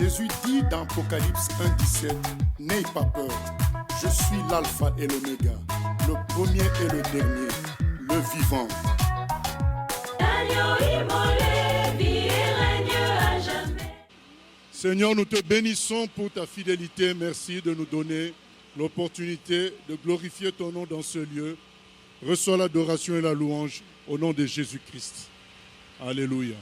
Jésus dit dans Apocalypse 1,17, n'ayez pas peur, je suis l'alpha et l'oméga, le premier et le dernier, le vivant. Seigneur, nous te bénissons pour ta fidélité. Merci de nous donner l'opportunité de glorifier ton nom dans ce lieu. Reçois l'adoration et la louange au nom de Jésus-Christ. Alléluia.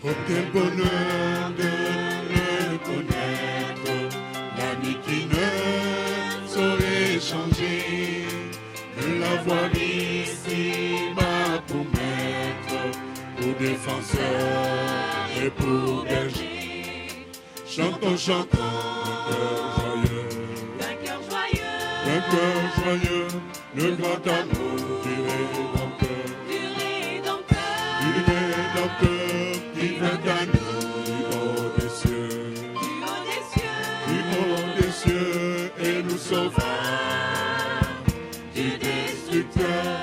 Oh, quel bonheur de le connaître, l'ami qui ne saurait changer, de l'avoir ici-bas pour maître, pour défenseur et pour berger. Chantons, chantons, d'un cœur joyeux, le grand amour du Rédempteur, qui vient à nous du haut des cieux, et nous sauvera du destructeur,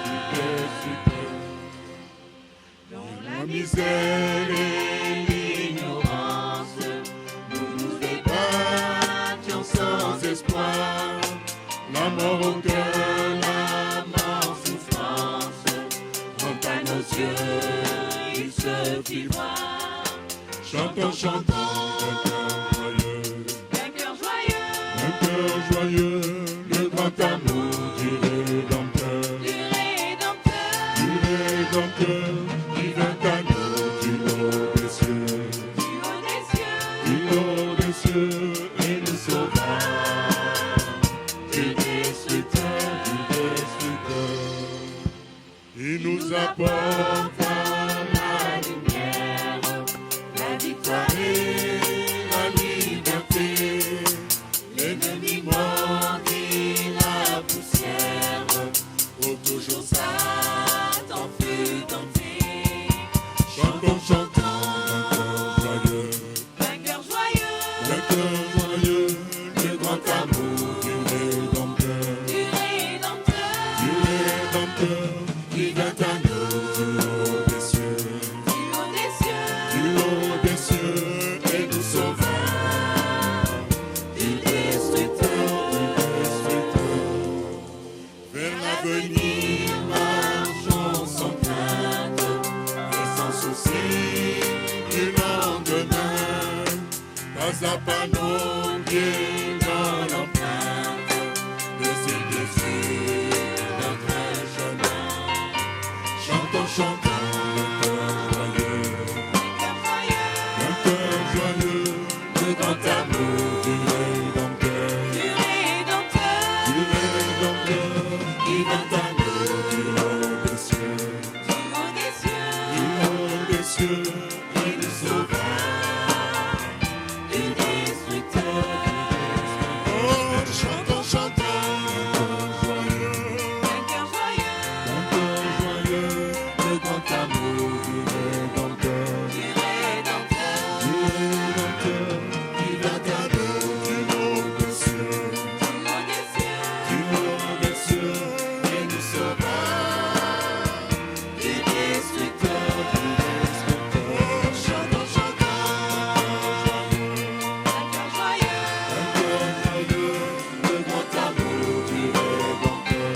Dans la misère et l'ignorance, nous nous débattions sans espoir, la mort au cœur, la mort souffrance, quant à nos yeux, il se fit voir. Chantons, chantons, d'un cœur joyeux, le grand amour du Rédempteur, qui vient à nous du haut des cieux, et nous sauvera du destructeur, Il nous apporte la lumière, la victoire et la liberté. L'ennemi mordit la poussière, pour toujours Satan fut tenté. Chantons, chantons, d'un cœur joyeux, le grand amour du Rédempteur, qui vient à nous du haut des cieux, et nous sauvera du destructeur. Vers l'avenir, marchons sans crainte et sans souci du lendemain. Pas à pas nos pieds dans l'empreinte de ces désirs, notre chemin. Chantons, chantons, d'un cœur joyeux, le grand amour du Rédempteur, qui vient à nous du haut des cieux, et nous sauvera du destructeur. Oh, chantons, chantons, d'un cœur joyeux, le grand amour du Rédempteur, qui vient à nous du haut des cieux, et nous sauvera du destructeur. Oh, chantons, chantons, d'un cœur joyeux, le grand amour du Rédempteur,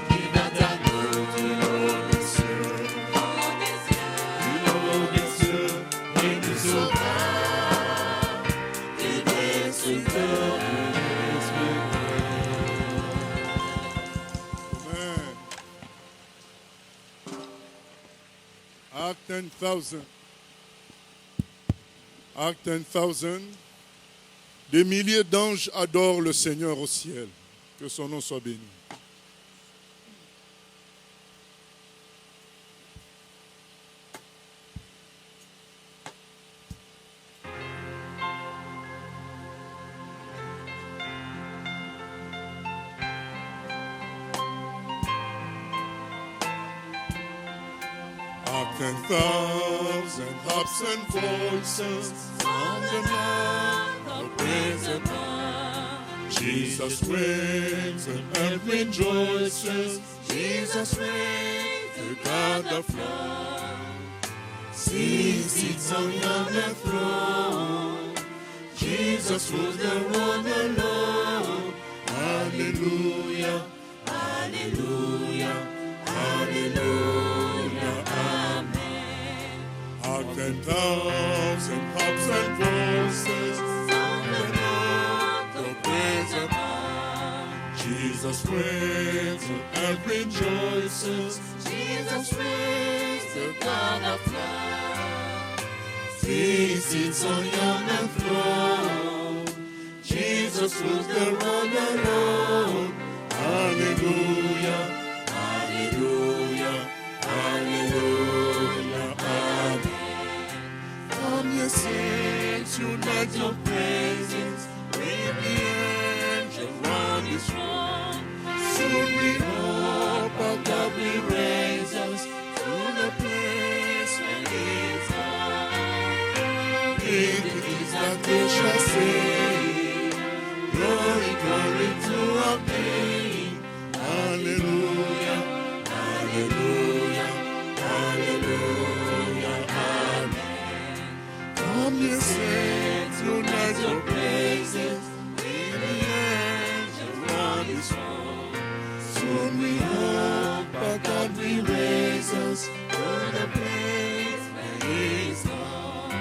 qui vient à nous du haut des cieux, et nous sauvera du destructeur, Amen. Act 10,000. Act 10,000. Des milliers d'anges adorent le Seigneur au ciel. Que son nom soit béni. 10,000 harps and voices on the mount of praise above. Jesus reigns and earth rejoices. Jesus reigns, the God of love. He sits on yonder throne. Jesus rules the world alone. Hallelujah, hallelujah, hallelujah, amen. Our 10,000 harps and voices on the mount of praise above. Jesus reigns and earth rejoices. Jesus reigns, the God of love. He sits on yonder throne. Jesus rules the world alone. Hallelujah, hallelujah, hallelujah, amen. Come, ye saints, unite your praises with the angels round his throne. Soon we hope our God will raise us to the place where he is gone. It is that we shall sing, glory, glory to our King. Hallelujah, hallelujah, hallelujah, amen. Come, ye saints, unite your praises with the angels round his throne. Soon we hope our God will raise us to the place where he is gone.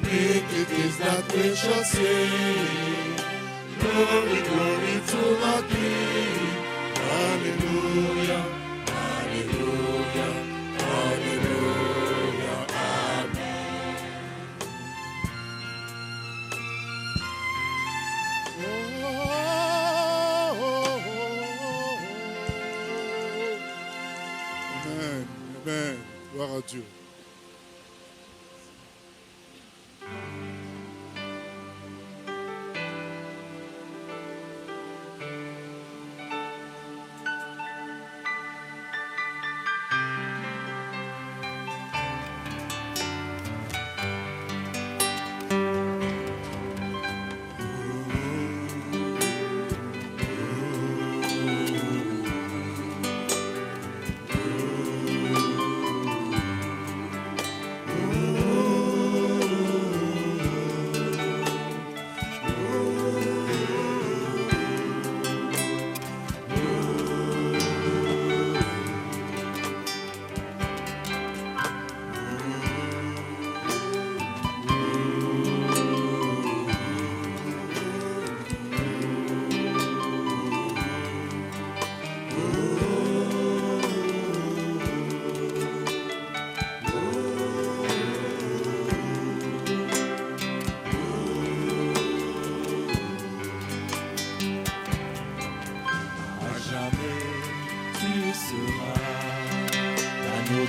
It is that we shall sing, glory, glory to our King. Hallelujah, hallelujah, hallelujah, amen. Amen, amen. Gloire à Dieu.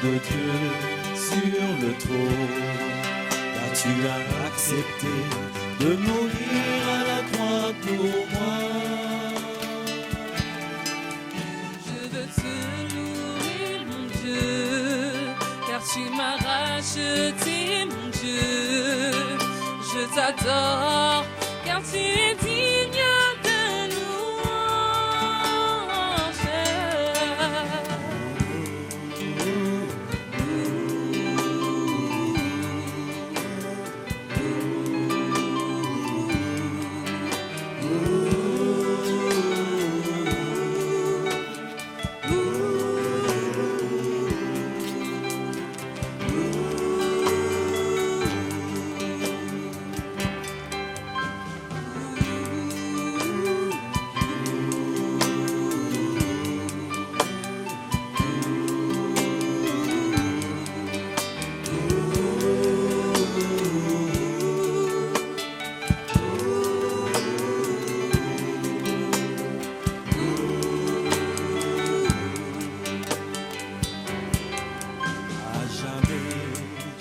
De Dieu sur le trône, car tu as accepté de mourir à la croix pour moi. Je veux te louer, mon Dieu, car tu m'as racheté, mon Dieu. Je t'adore, car tu es digne de louange.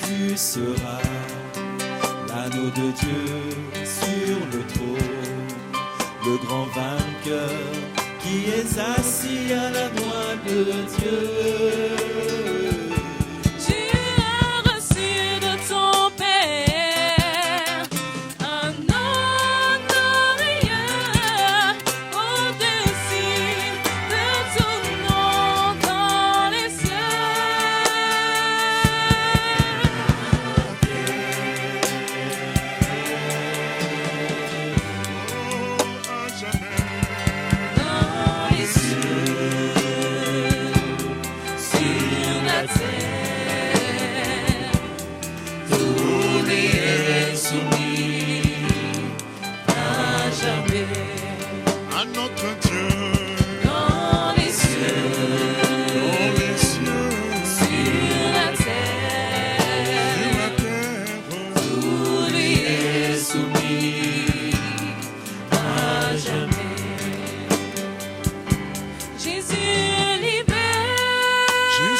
Tu seras l'agneau de Dieu sur le trône, le grand vainqueur qui est assis à la droite de Dieu. Je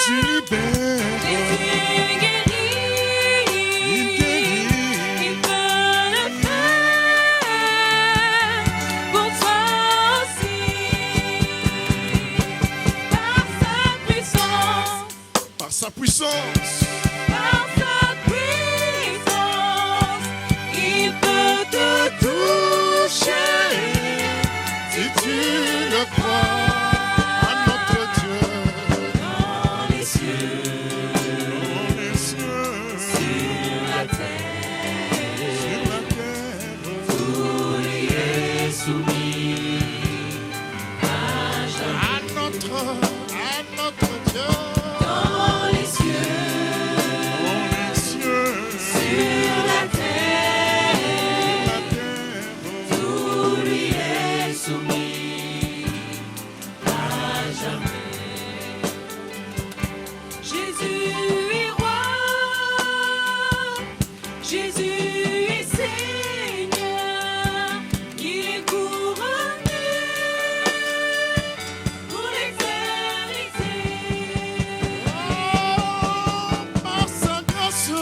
Jésus libère. Jésus guérit. Il guérit. Il peut le faire pour toi aussi. Par sa puissance. Par sa puissance. Par sa puissance, il peut te toucher Si tu le crois, à notre Dieu, dans les cieux, dans les cieux, sur la terre, sur la terre, tout lui est soumis à jamais. à notre Dieu, Dans les cieux, dans les cieux, sur la terre, la terre, tout lui est soumis à jamais. Jésus est roi, Jésus est Seigneur, il est couronné pour l'éternité. par sa grâce,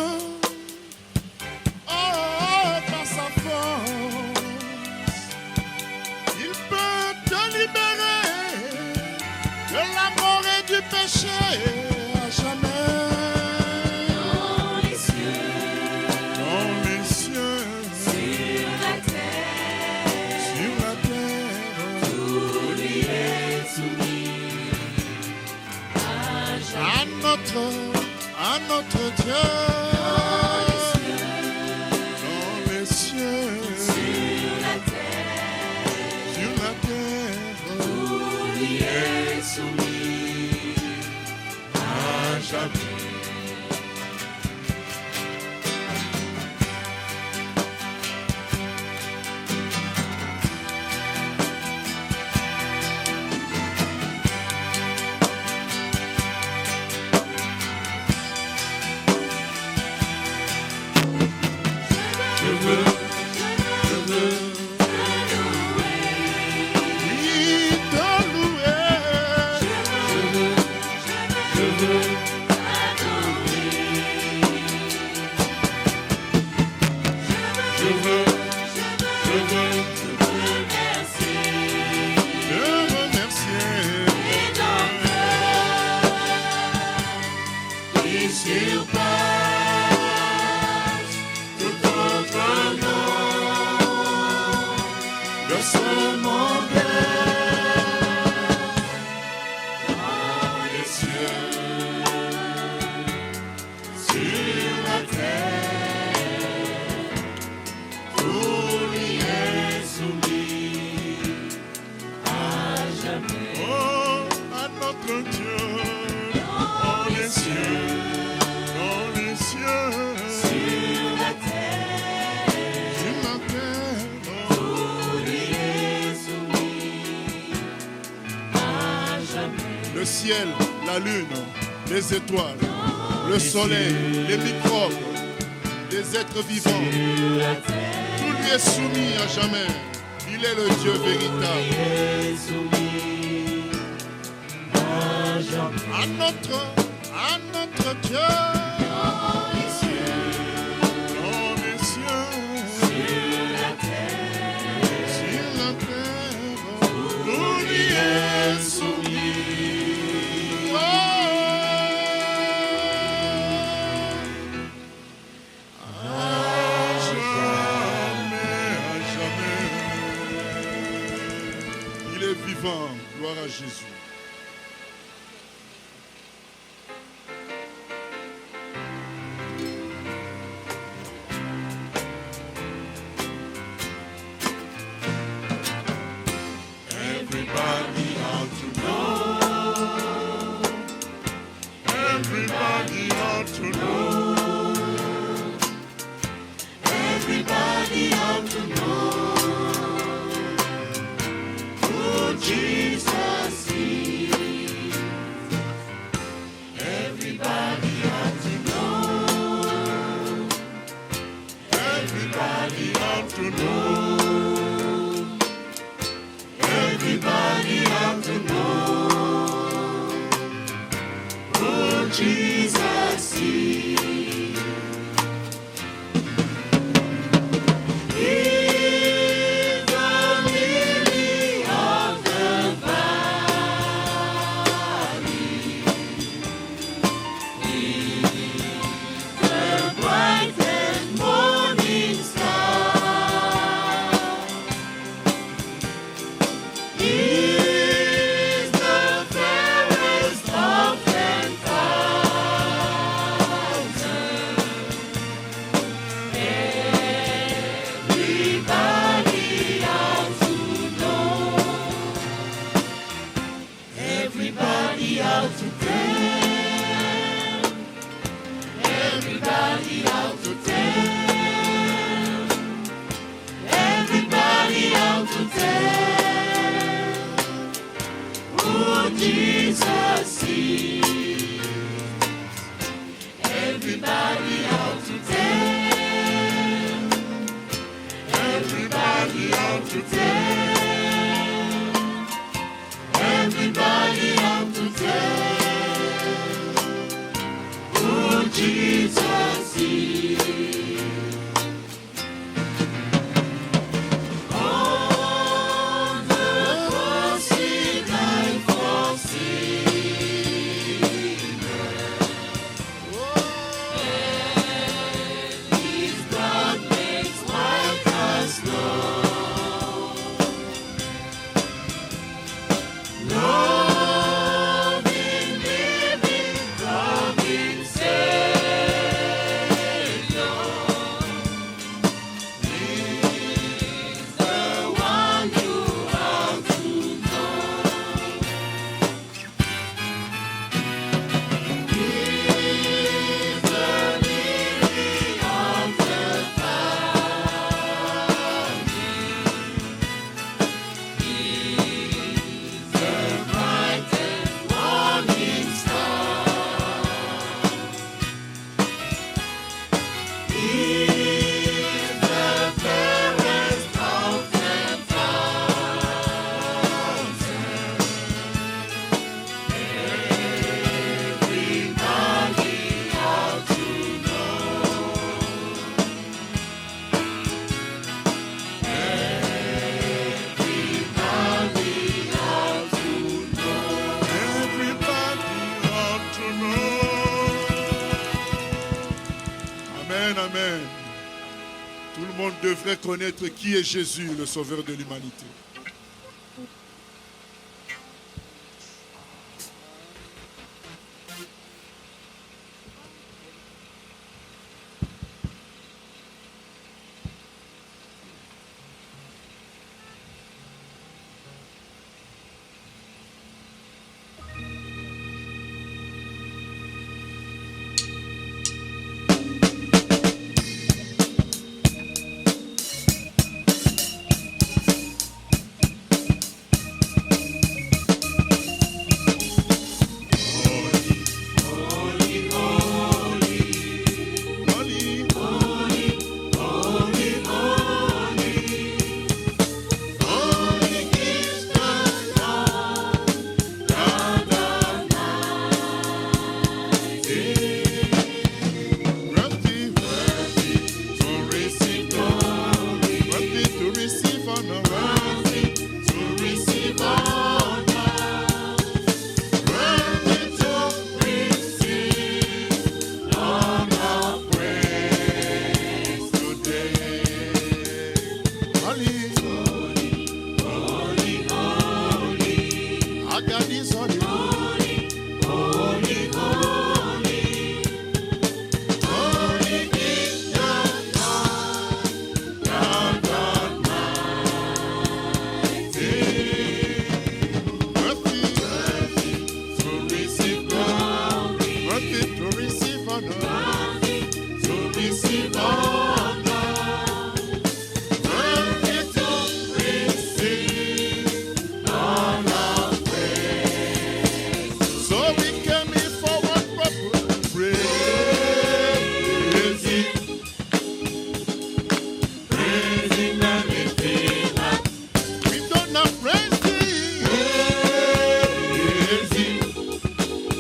par sa force, il peut te libérer de la mort et du péché à jamais. Dans les cieux, Dans les cieux, sur la terre, sur la terre, tout lui est soumis à jamais. à notre Dieu. Dans les cieux, Sur la terre, sur la terre, tout lui est soumis à jamais. oui, te louer. Te remercier. Tout autre nom de ce monde dans les cieux, sur la terre, tout lui est soumis à jamais. Oh, à notre Dieu. Dans les cieux, dans les cieux, Sur la terre, sur la terre. tout lui est soumis à jamais. Le ciel, la lune, les étoiles, le soleil, les microbes, les êtres vivants, Sur la terre, tout lui est soumis à jamais. Il est le Dieu véritable. est soumis à jamais. À notre Dieu. Dans les cieux, Dans les cieux, sur la terre, sur la terre, tout lui est soumis. Oh, à jamais. Il est vivant, gloire à Jésus. Everybody ought to know. Everybody ought to know. everybody ought to know who Jesus is. Everybody ought to know. Everybody ought to know. Everybody ought to know who Jesus sees. He's the lily of the valley. He's the brightest morning star. He's the fairest of 10,000. Everybody out to know. Everybody out to tell. Everybody out to tell. Everybody out to tell who Jesus is. Everybody out to tell. Everybody out to tell. Everybody out to tell who Jesus is. On the cross he died for sinners. His blood makes white as snow. Loving, living, loving Savior. He's the one you have to know. He's the lily of the valley. He's the brightest morning star. He's the fairest of 10,000. Everybody ought to know. Everybody ought to know. Everybody ought to know. Amen, amen. Tout le monde devrait connaître qui est Jésus, le Sauveur de l'humanité.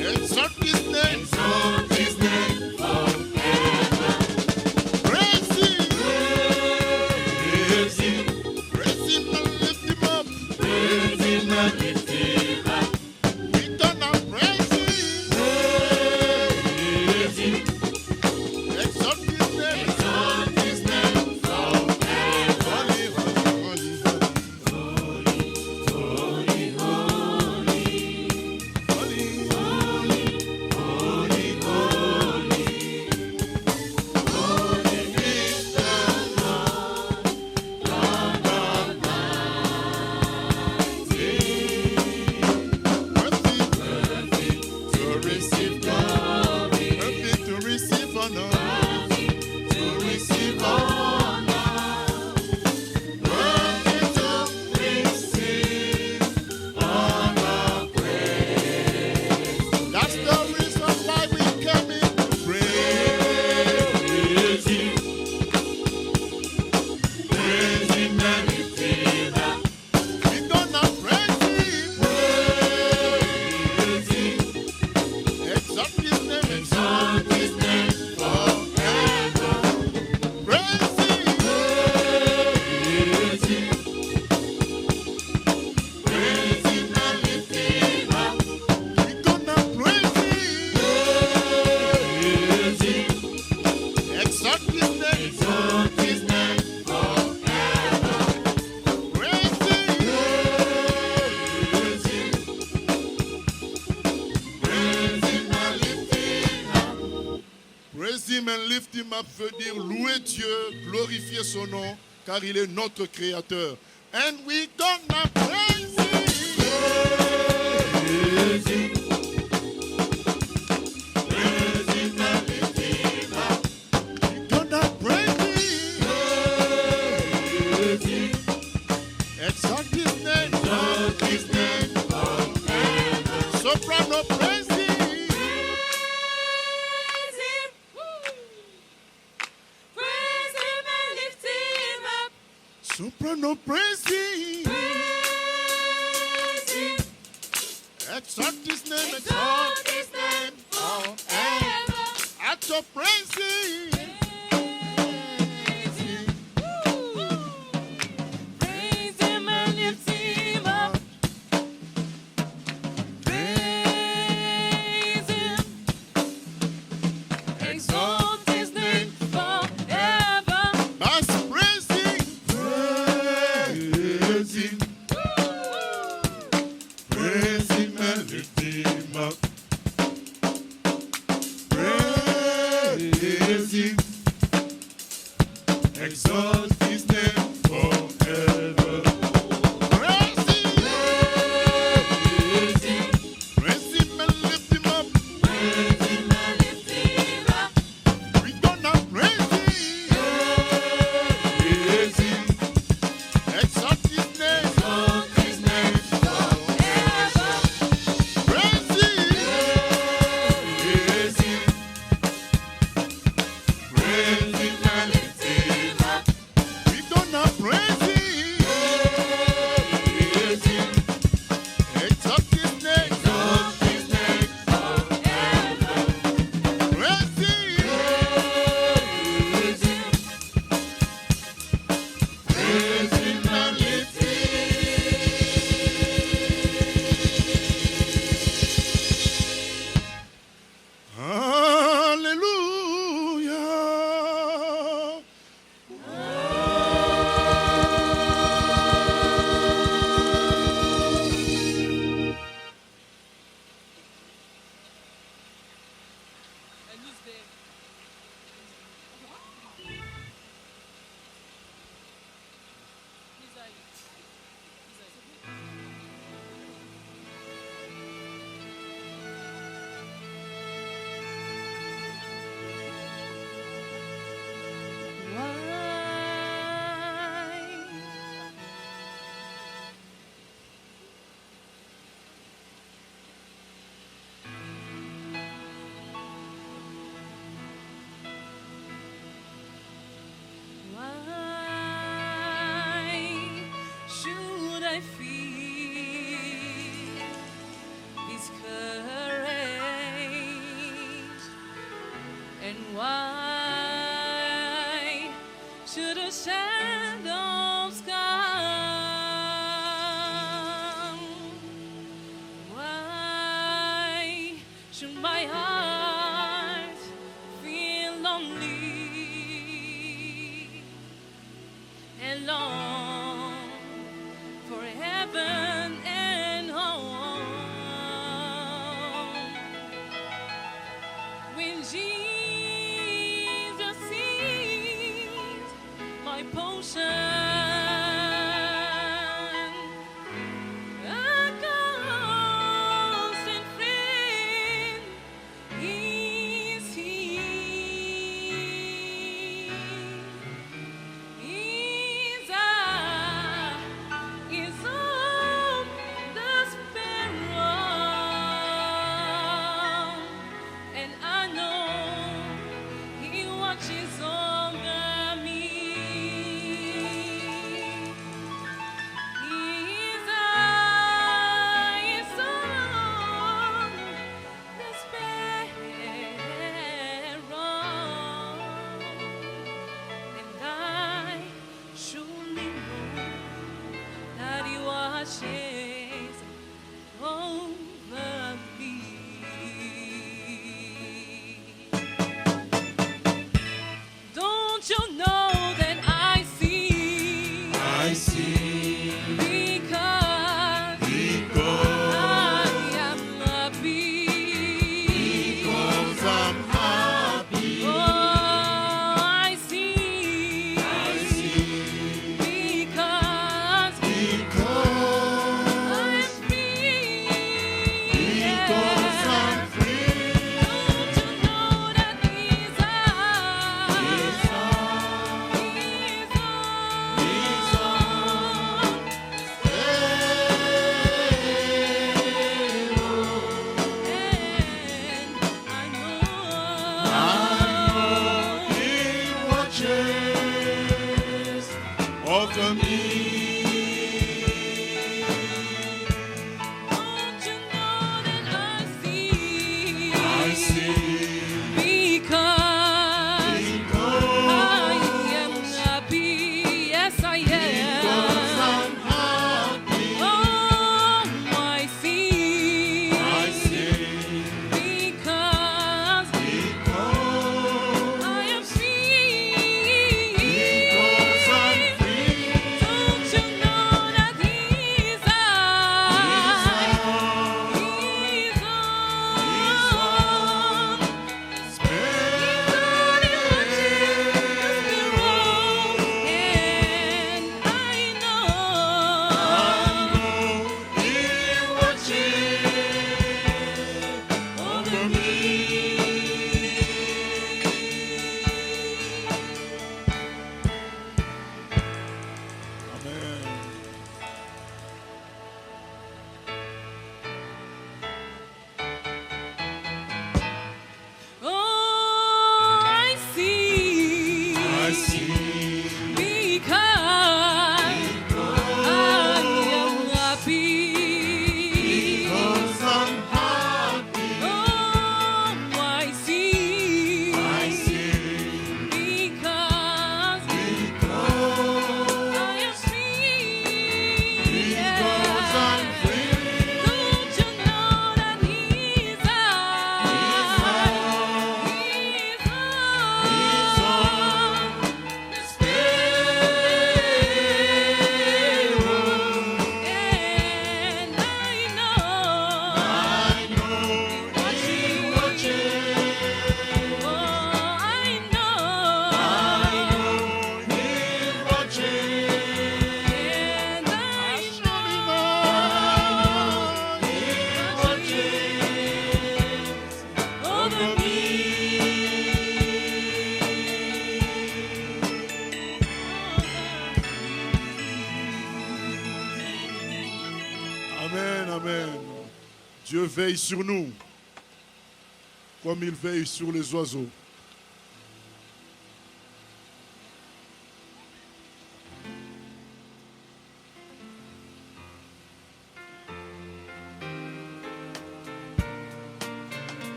Exalt his name. exalt his name forever. Praise Him. Praise him, Praise Him and lift Him up. praise him and lift him up. We gonna praise Him. Praise him, Exalt His name. exalt his name forever. Holy, holy, holy, holy. To receive glory, To receive honor. to receive honor, worthy to receive honor, praise. That's the reason why we came in to pray. Praise him, praise him and lift him up. We gonna praise Him. Praise him, Exalt His name. exalt his name forever. Praise Him. Praise him, praise him and lift him up. We gonna praise Him. Praise him, Exalt His name. exalt his name forever. Praise Him. Praise him, praise him and lift him up. Praise Him and lift Him up veut dire louer Dieu, glorifier son nom, car il est notre créateur. And we gonna praise Him. Praise him, praise him and lift him up. We gonna praise Him. Praise him, Exalt His name. exalt his name forever. Soprano, praise Him. Praise him and lift him up. Soprano, praise Him. Praise him, Exalt His name. exalt his name forever. At your praise Him. Praise him and lift him up. Praise him, exalt his name forever. Bass, praise Him. Praise him, praise him and lift him up. Praise him, exalt his name forever. Praise Him. Praise him, Praise Him and lift Him up. Praise him and lift him up. We gonna praise Him. praise him, Exalt His name. exalt his name Forever. Praise Him. Praise him, praise him and lift him up. We gonna praise Him. Praise him, Exalt His name. exalt his name forever. Praise Him. Praise him, praise him and lift him. Hallelujah. And why should the shadows come? Why should my heart feel lonely and long for heaven and home? When Jesus is my potion, a constant friend is He. His eye is on the sparrow, and I know He watches over me. His eye is on the sparrow, and I surely know that He watches over me. Don't you know that I see? I see, Because because I am happy. I'm happy. Oh, I see. Because I am free. Because I'm free. Don't you know that His eye is and I know He watches over me. Don't you know that I see? I see, Because because I am happy. Yes, I am. I'm happy. Oh, I see. Because I am free. Because I'm free. Don't you know that His eye is on the Amen. Dieu veille sur nous comme il veille sur les oiseaux.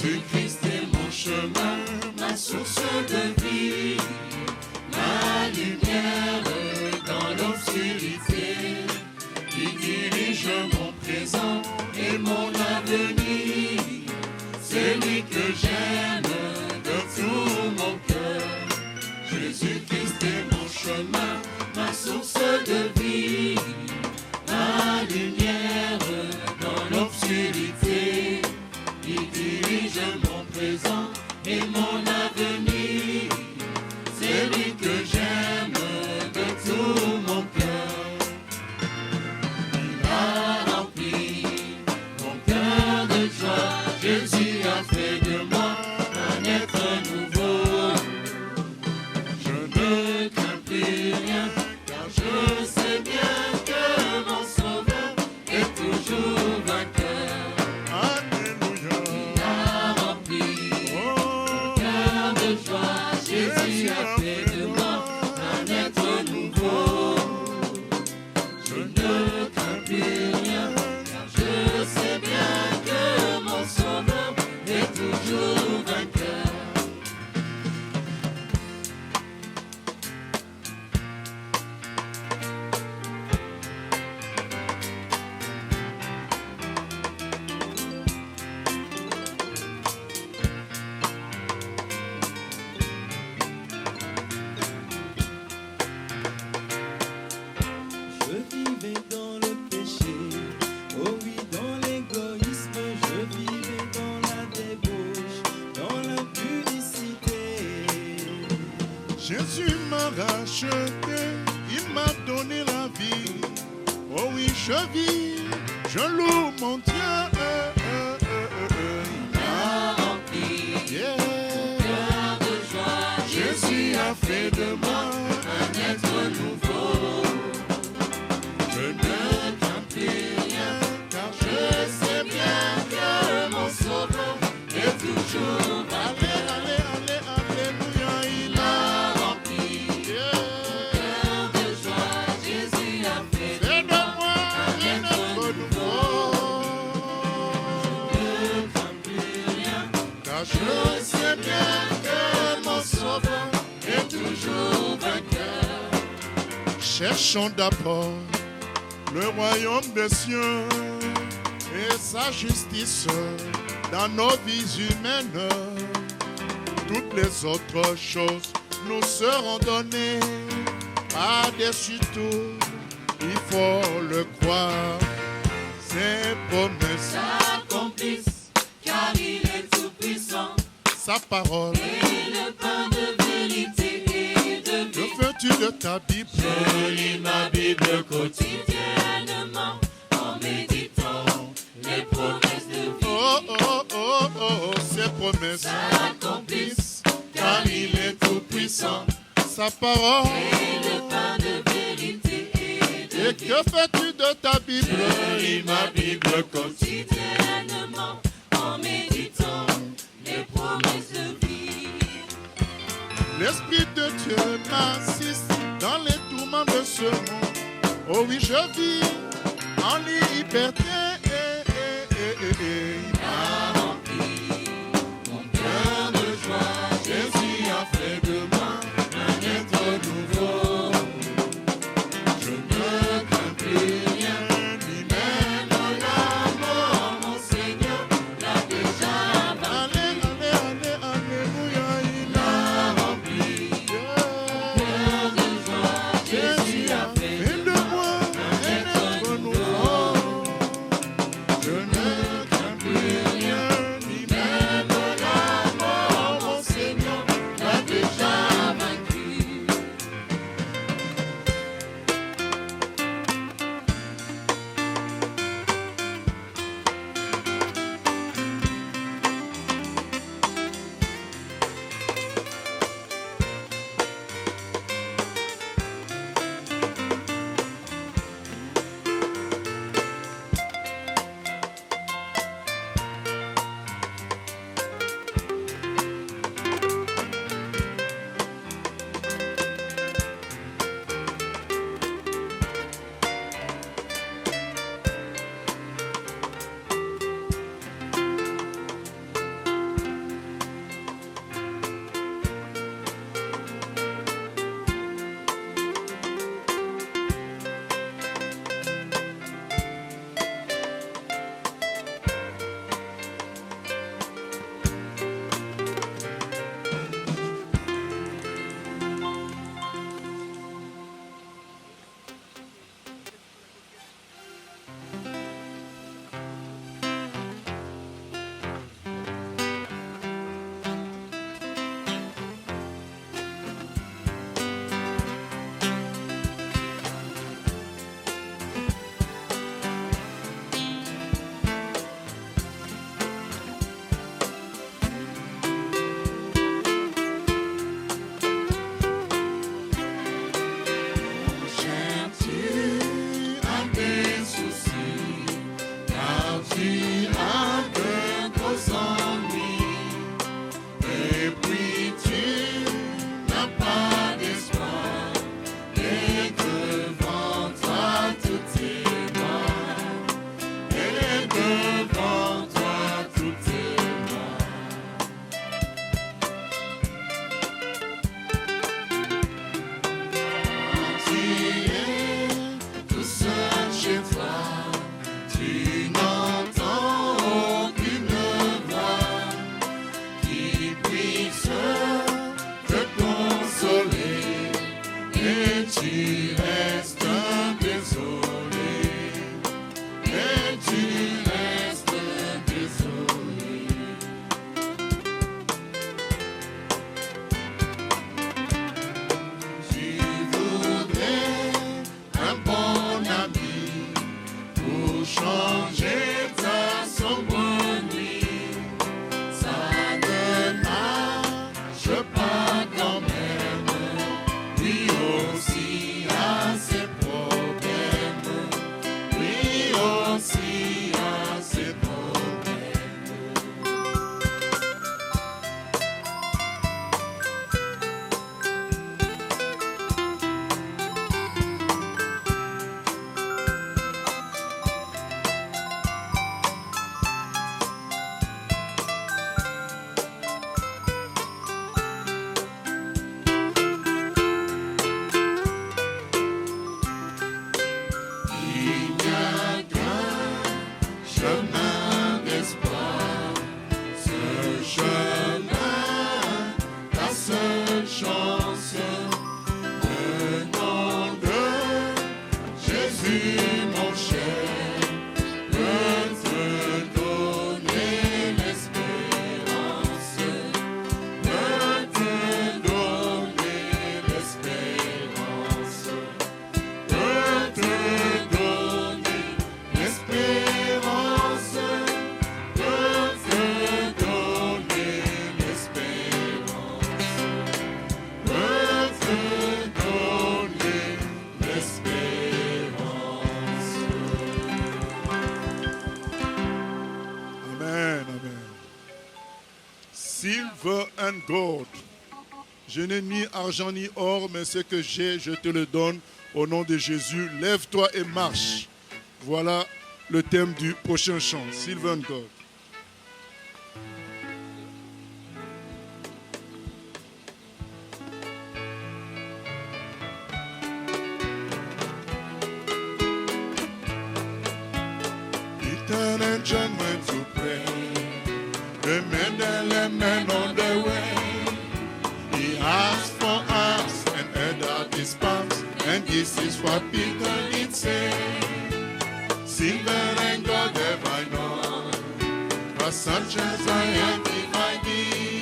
Jésus-Christ est mon chemin, ma source de vie, ma lumière dans l'obscurité, qui dirige mon présent et mon avenir. C'est lui que j'aime de tout mon cœur. Jésus-Christ est mon chemin, ma source de vie, ma lumière dans l'obscurité, qui dirige mon présent et mon avenir. C'est lui que j'aime de tout mon cœur. Il a rempli mon cœur de joie. Jésus a fait de moi un être nouveau. Je ne crains plus rien, car je sais bien que mon Sauveur est toujours vainqueur. Alléluia. Il a rempli mon cœur de joie. Jésus a fait de moi un être nouveau. Je ne crains plus rien, car je sais bien que mon Sauveur est toujours vainqueur. Je vivais dans le péché, oh oui, dans l'égoïsme, je vivais dans la débauche, dans l'impudicité. Jésus m'a racheté, il m'a donné la vie. Oh oui, je vis, je loue mon Dieu. Il a rempli Yeah. cœur de joie. Jésus a fait de moi un être nouveau. Je ne crains plus rien, car je sais bien que mon Sauveur est toujours vainqueur. Alléluia, il Il a rempli Yeah. cœur de joie. Jésus a fait Fais de de moi moi un un être être nouveau. nouveau. Je ne crains plus rien, Car je sais bien que mon Sauveur est toujours vainqueur. cherchons d'abord le royaume des cieux et sa justice dans nos vies humaines. Toutes les autres choses nous seront données par-dessus tout. Il faut le croire, ses promesses, S'accomplisse, car il est tout puissant, sa parole. et le pain de vérité et de Que vie. fais-tu de ta Bible? Je lis ma Bible quotidiennement, en méditant les promesses de vie. Oh, oh, oh, oh, ses promesses, S'accomplisse, car il est tout puissant, sa parole. et le pain de vérité et de Et vie. que fais-tu de ta Bible? Je lis ma Bible quotidiennement, en méditant les promesses de vie. L'Esprit de Dieu m'assiste dans les tourments de ce monde. Oh oui, je vis en liberté. Il a rempli mon cœur de joie. Jésus a fait de moi un être nouveau. Je ne crains plus rien, ni même la mort. Mon Seigneur l'a déjà vaincu. Alléluia, il A rempli a cœur de joie. Jésus a fait fait de moi un être nouveau. Je ne crains plus rien, ni même la mort. Mon Seigneur l'a déjà vaincu. devant toi toutes mains. Tu es tout seul chez toi, tu n'entends aucune voix qui puisse te consoler, et tu restes désolé, et tu restes désolé. Tu voudrais un bon ami pour changer ta sombre nuit. Ça ne marche pas quand même. Lui aussi a ses problèmes. Lui aussi a ses problèmes. Il n'y a qu'un chemin d'espoir, ce chemin, ta seule chance, le nom de Jésus mon cher, peut te donner l'espérance, peut te donner l'espérance. Peut te donner l'espérance, peut te donner l'espérance, peut te donner l'espérance. Amen, amen. Silver and gold. Je n'ai ni argent ni or, mais ce que j'ai, je te le donne au nom de Jésus. Lève-toi et marche. Voilà le thème du prochain chant. Silver and gold. Peter and John went to pray. The men and the men on the way. He asked for us and heard out his palms. And this is what Peter did say. Silver and gold have I known, but such as I am if I be.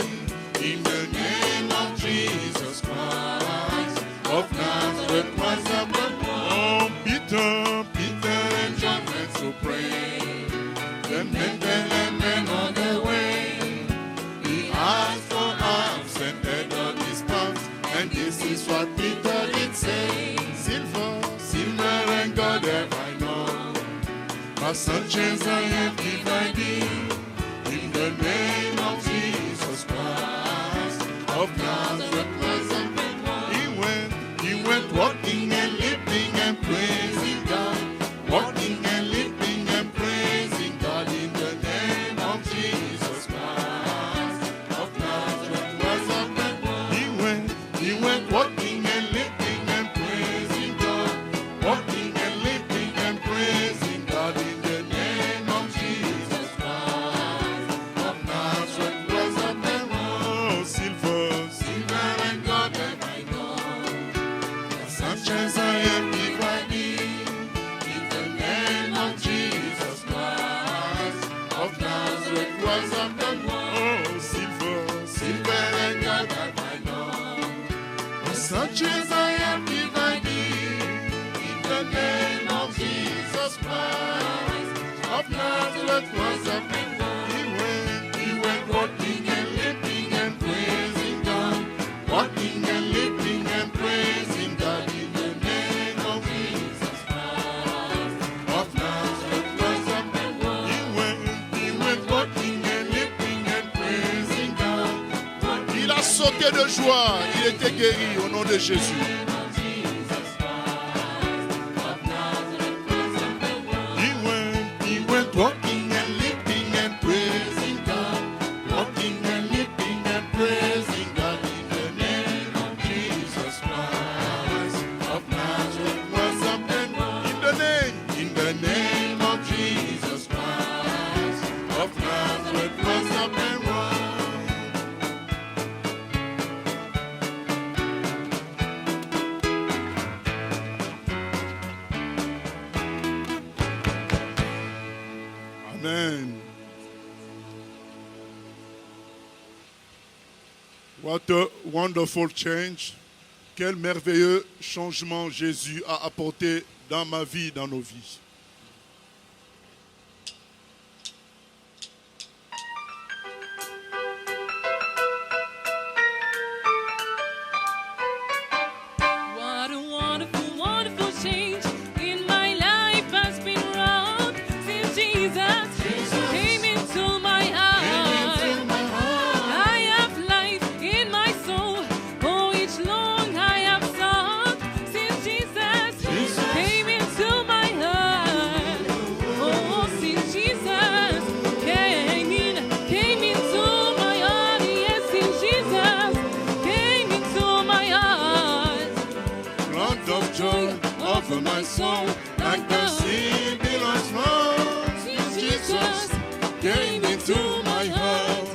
In the name of Jesus Christ of Nazareth was a oh, Peter and John went to pray. The men on the way. He asked for arms and heard out his palms. And this is what Peter did say. Silver and gold have I known, but such as I am if I be. In the name of Jesus Christ of Nazareth was a He went walking and leaping and praising God, walking and leaping and praising God in the name of Jesus Christ of Nazareth was a He went walking and leaping and praising God, walking and leaping and praising God in the name of Jesus Christ of Nazareth was a oh, silver and gold have I known, such as I am if I be. In the name of Jesus Christ of Nazareth was a oh, silver and gold have I known, such as I am if I be. In the name of Jesus Christ of Nazareth was a He went walking and leaping and praising God, walking and leaping and praising God in the name of Jesus Christ of Nazareth was a He went walking and leaping and praising God. Il a sauté de joie. Il était guéri au nom de Jésus. He went walking and What a wonderful change. Quel merveilleux changement Jésus a apporté dans ma vie, dans nos vies. What a wonderful, wonderful change in my life has been wrought since Jesus came into my heart. I have life in my soul, for each long I have sought since Jesus came into my heart. Oh, since Jesus came into my heart. Yes, since Jesus came into my heart. Flood of joy over my soul, like the sea billows roll. Since Jesus came into my heart.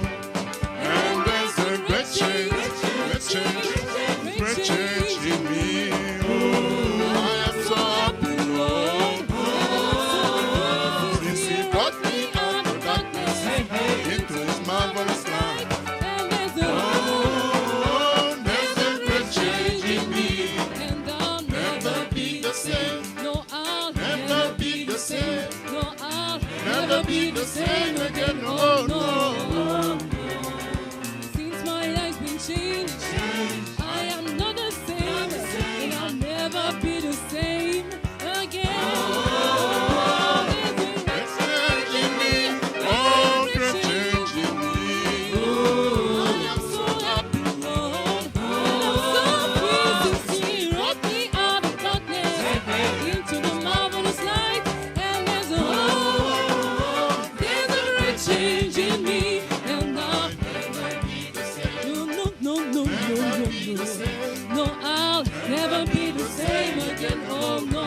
And there's a great change in me. Oh, I am so happy, Lord. Since He brought me out of darkness into His marvelous light. And there's a Oh, there's a great change in me. and I'll Never be the same. no, I'll Never be the same. no, I'll Never be the same again. Oh no. Since my life's been changed, I am not the same, and I'll never be the same again. Great change in me. Oh, great change in me. I am so happy, Lord, and I'm so pleased to see you brought me out of darkness into the marvelous light. And there's a great change in me, and I'll no, I'll never be the same again. Oh no.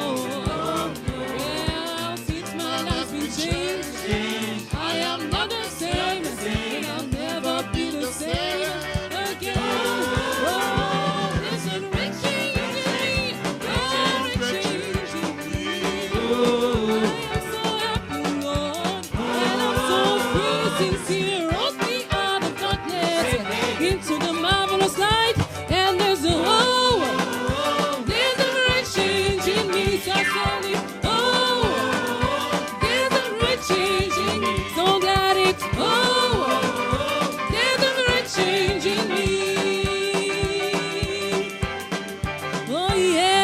Well, since my life's been changed, I am not the same, and I'll never be the same again. Oh, there's a great change in me. Oh, great change in me. Oh, I am so happy, Lord, and I'm so free since He brought me out of darkness into the marvelous light. And there's a great change in me. So I said it. Oh, there's a great change in me. So glad it. Oh, there's a great change in me. Oh yeah.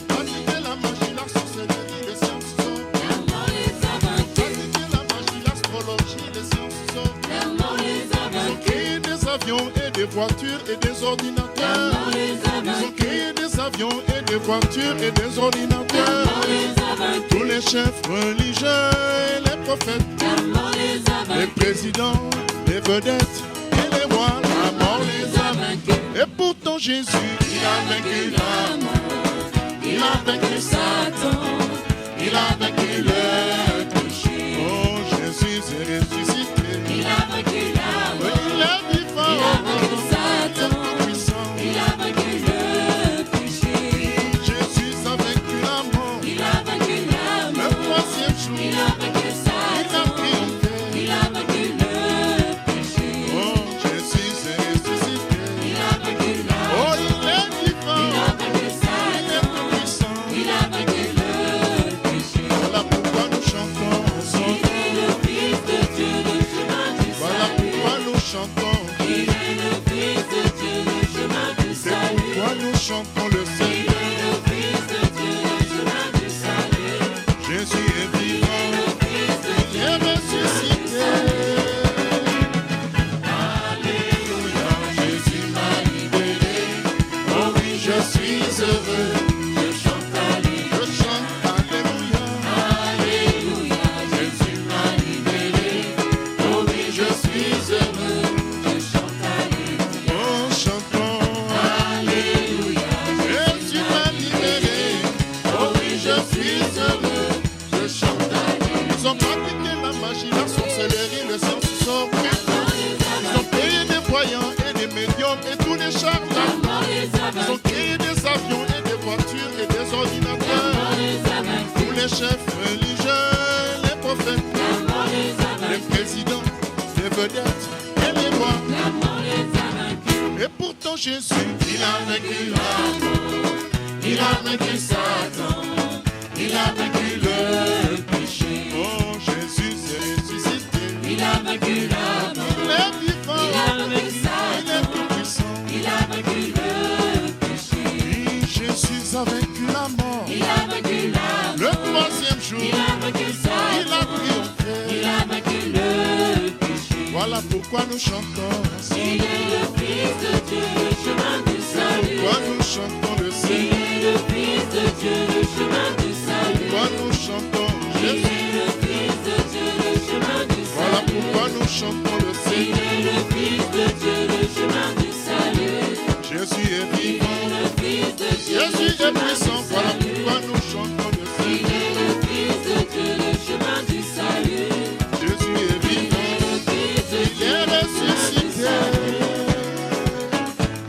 Pratiquez la magie, la sorcellerie, les sciences sont. L'amour les a vaincus. Pratiquez la magie, l'astrologie, les sciences sont. L'amour les a Ils ont vaincus. créé des avions et des voitures et des ordinateurs. L'amour les a Ils ont vaincus. créé des avions et des voitures et des ordinateurs. L'amour les a vaincus. Tous les chefs religieux et les prophètes, L'amour les a les vaincus. présidents, les vedettes et les rois, la mort les a vaincus. Et pourtant Jésus, il a vaincu la mort, il a vaincu Satan, il a vaincu le péché. Oh, Jésus est ressuscité, Il a vaincu la mort. il est vivant, Il a vaincu Satan. tout puissant. Il a vaincu le péché. Jésus a vaincu la mort, Il a vaincu la le mort. troisième jour, Il a vaincu il a Satan. triomphé. Il a vaincu le péché. Oh, Jésus est ressuscité. Il a vaincu la Oh, mort. il est vivant, Il a vaincu il est Satan. tout puissant. Il a vaincu le péché. Voilà pourquoi nous chantons. Il est le Fils de Dieu, le chemin du Voilà salut. pourquoi nous chantons. Il est le Fils de Dieu, le chemin du C'est salut. pourquoi nous chantons le Il Seigneur. est le Fils de Dieu, le chemin du salut. Jésus est vivant, Le Fils de il est ressuscité. Alléluia, Jésus m'a libéré. Oh oui, je suis heureux. Je chante Alléluia. Je chante Alléluia. Alléluia, Jésus m'a libéré. Oh oui, je suis heureux. Je chante Alléluia. Oh, chantons. Alléluia, Jésus m'a libéré. ont pratiqué la magie, la sorcellerie, le science sort. Ils ont payé des voyants et des médiums et tous les charlatans. Ils ont créé des avions et des voitures et des ordinateurs. Tous les chefs religieux, les prophètes, les présidents, les vedettes et les rois. Et pourtant Jésus, il a vaincu la mort, il a vaincu Satan, il a vaincu le péché. Oh, Jésus s'est ressuscité, Il a vaincu la mort, il est vivant, il a vaincu il Satan, est tout puissant. il a vaincu le péché. Oui, Jésus a vaincu la mort. Il a vaincu la Le mort, troisième jour, il a vaincu il a Satan, triomphé. il a vaincu le péché. Voilà pourquoi nous chantons son Il nom. est le Fils de Dieu, le chemin du salut. Pourquoi nous chantons le Il Seigneur. est le Fils de Dieu, le chemin du salut. Pourquoi nous chantons Il Jésus. est le Fils de Dieu, le chemin du Voilà salut. pourquoi nous chantons le Il Seigneur. est le Fils de Dieu, le chemin du salut. Jésus est Il vivant. est le Fils de Dieu, Jésus le est chemin puissant. du Voilà salut. pourquoi nous chantons le Il Seigneur. est le Fils de Dieu, le chemin du salut. Jésus est Il est vivant. le Fils de Il Dieu, est le chemin du ressuscité. salut.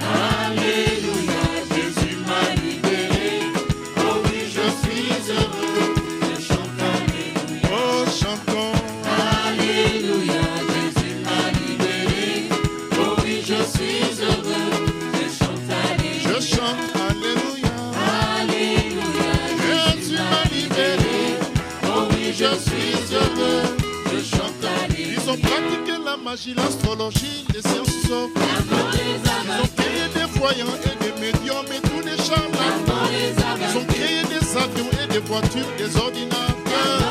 Alléluia, Jésus m'a libéré. Oh oui, je suis heureux, je chante Alléluia. Oh, chantons. Alléluia, Jésus m'a libéré. Oh oui, je suis heureux, je chante Alléluia. Je chante Alléluia. Alléluia, Jésus m'a libéré. oh oui, je suis heureux, je chante Alléluia. Ils ont pratiqué la magie, l'astrologie, les sciences sauf. Ils ont créé des voyants et des médiums et tous les charlatans. Ils ont créé des avions et des voitures, des ordinateurs.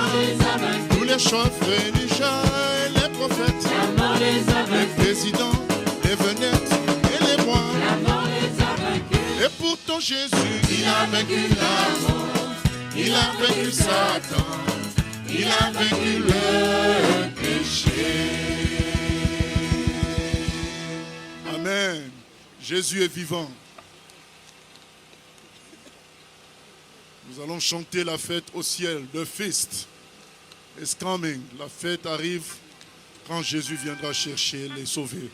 Tous les chefs religieux et les prophètes, les présidents, les vedettes et les rois. Et pourtant Jésus, il a vaincu la mort, il a vaincu Satan, il a vaincu le péché. Amen. Jésus est vivant. Nous allons chanter la fête au ciel. The feast is coming. La fête arrive quand Jésus viendra chercher les sauvés.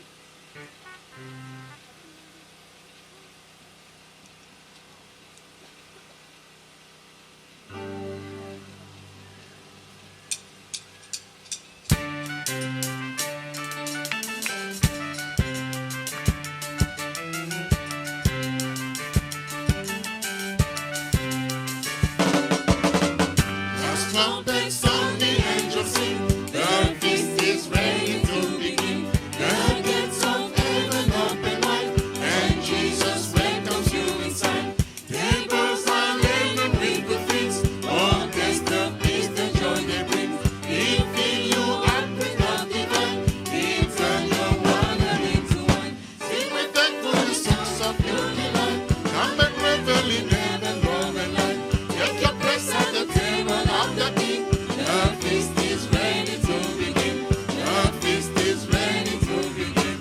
As trumpets sound, the angels sing. The feast is ready to begin. The gates of heaven open wide, and Jesus welcomes you inside. Tables are laid and with good things. Oh, taste the peace, the joy they bring. He fill you up with love divine. He turn your water into wine. Sing with thankfulness songs of your delight. Come and revel in heaven, love and light. Take your place at the table of the King. The feast is ready to begin. The feast is ready to begin.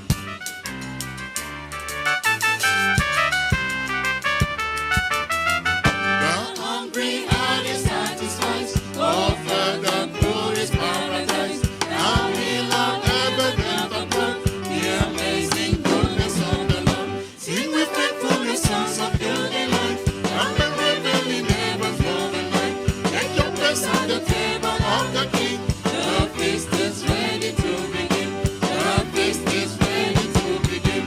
The hungry heart is satisfied. Offer the poor is paradise. Now will our ever never come. The amazing goodness of the Lord. Sing with thankfulness songs of your delight. Come and revel in heaven's love and light. Take your place at the table of the King. The feast is ready to begin. The feast is ready to begin.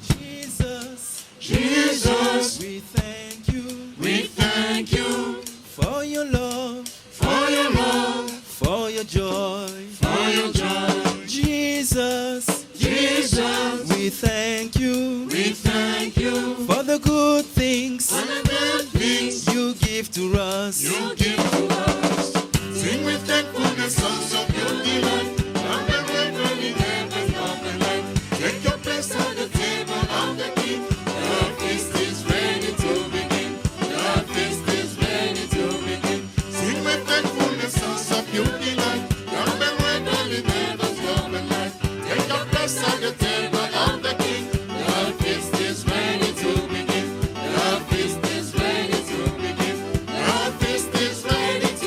Jesus, Jesus, we thank you we thank you for your love, for your love, for your joy. for your joy. Jesus, Jesus, we thank you we thank you for the good things for the good things you give to us. you give to us. Sing with thankfulness songs of your delight. Come and revel in heaven's love and light. Take your place at the table of the King. The feast is ready to begin. The feast is ready to begin. Sing with thankfulness songs of your delight. Come and revel in heaven's love and light. Take your place at the table of the King. The feast is ready to begin. The feast is ready to begin. The feast is ready to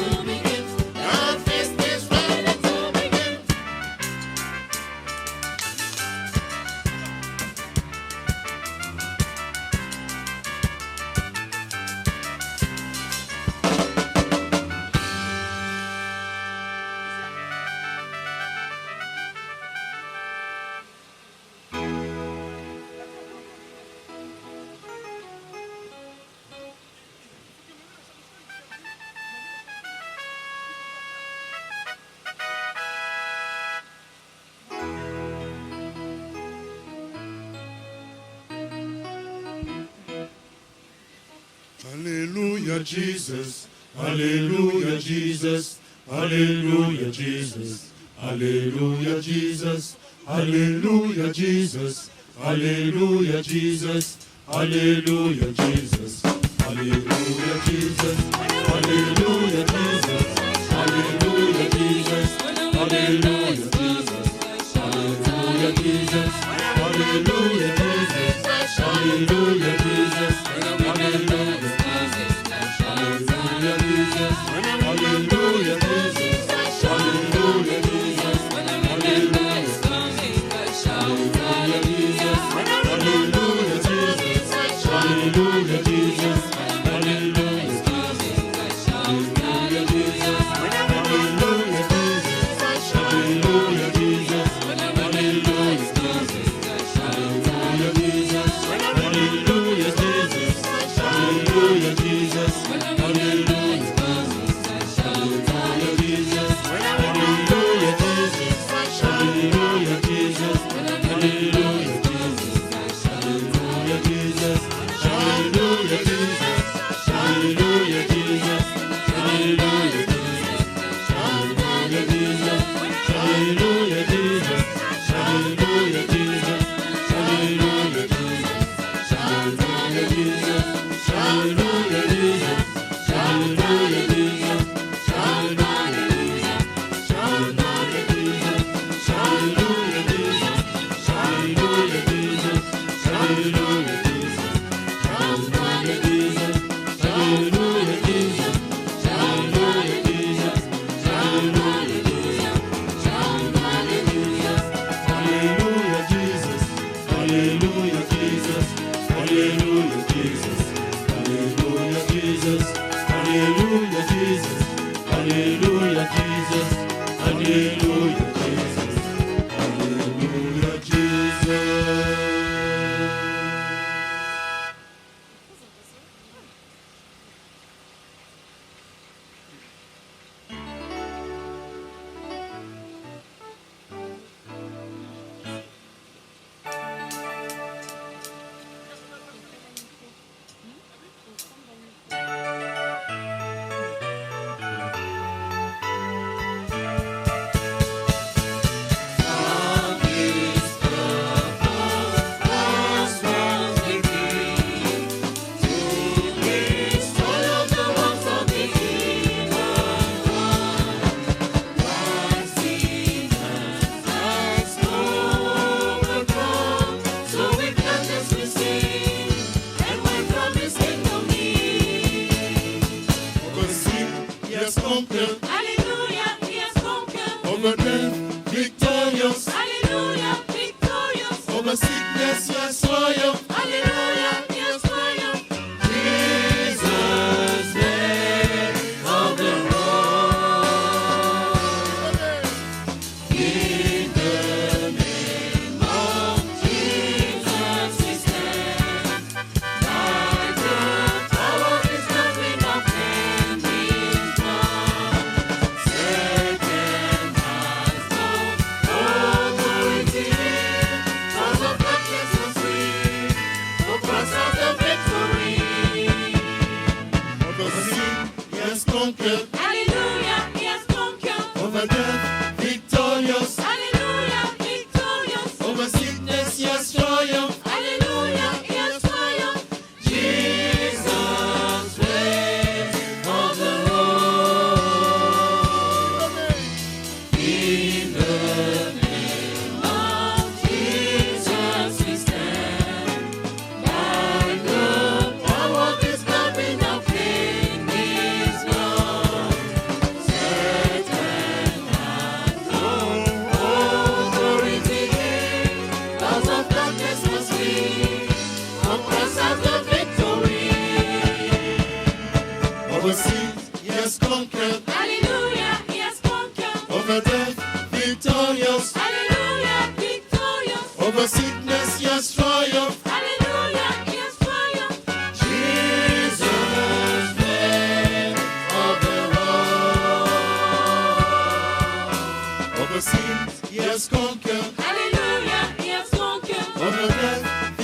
Hallelujah, Jesus. Hallelujah, Jesus. Hallelujah, Jesus. Hallelujah, Jesus. Hallelujah, Jesus. Hallelujah, Jesus. Hallelujah, Jesus. Hallelujah, Jesus. Hallelujah, Jesus. Hallelujah, Jesus. Hallelujah, Jesus. Hallelujah, Jesus. Hallelujah, Jesus. Hallelujah, Jesus. Hallelujah, Jesus. Hallelujah, Jesus. Hallelujah, Jesus. Hallelujah, Jesus.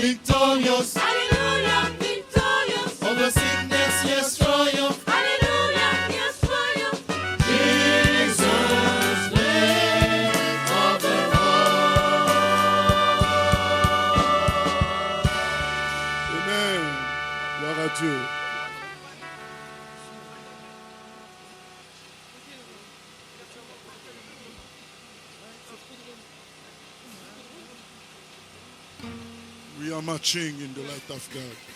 Victorious. Hallelujah, victorious. Over sickness, yes, triumph. Dieu. We are marching in the light of God.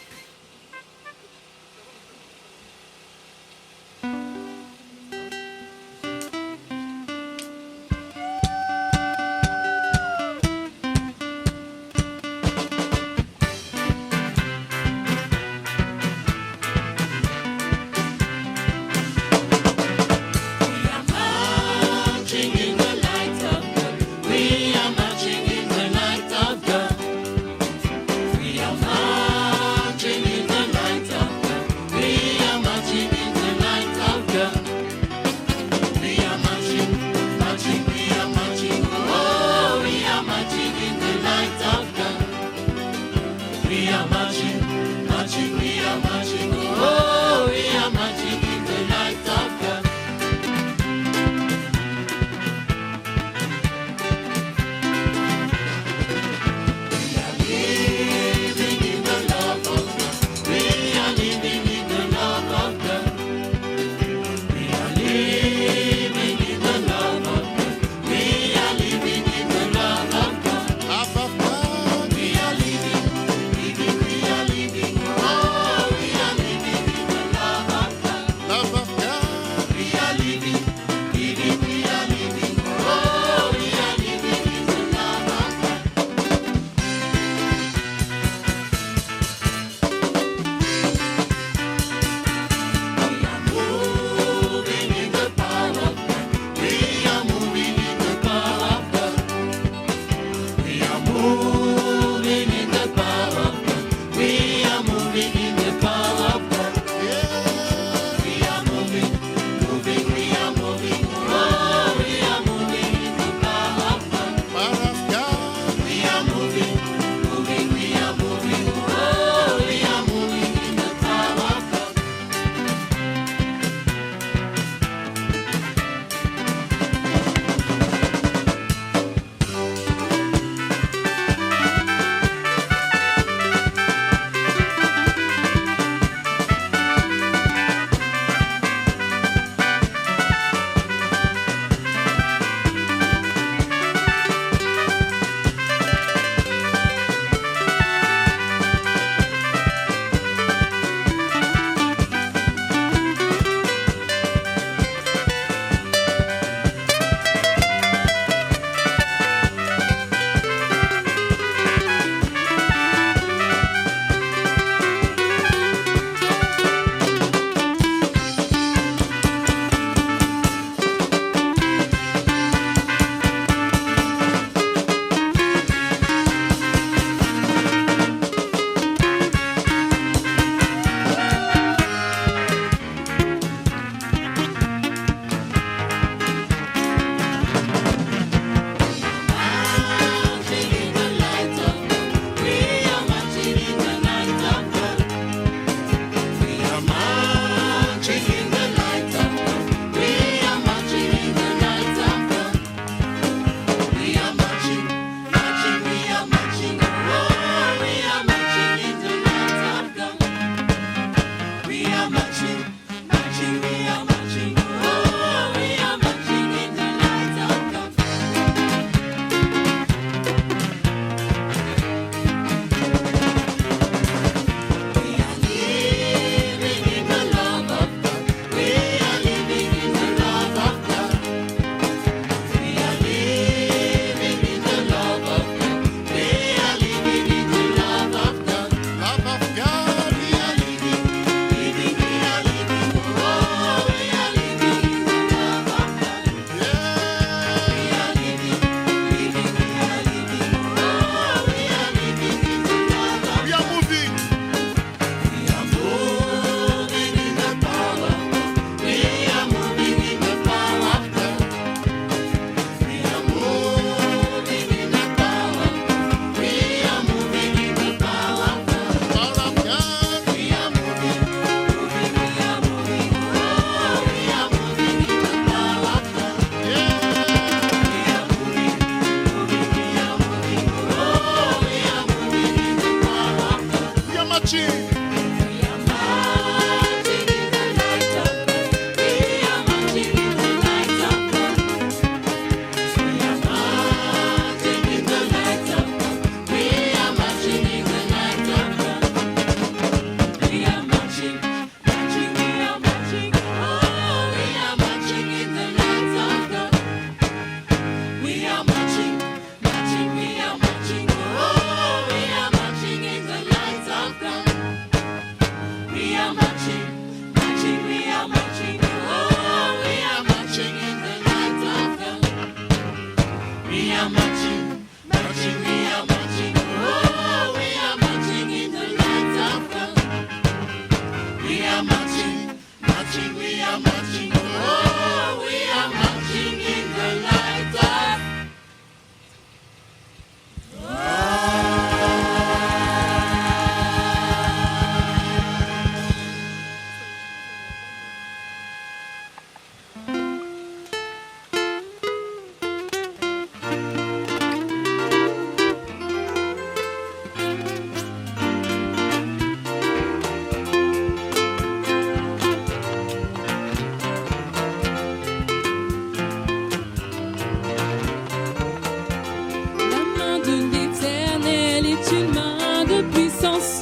est une main de puissance.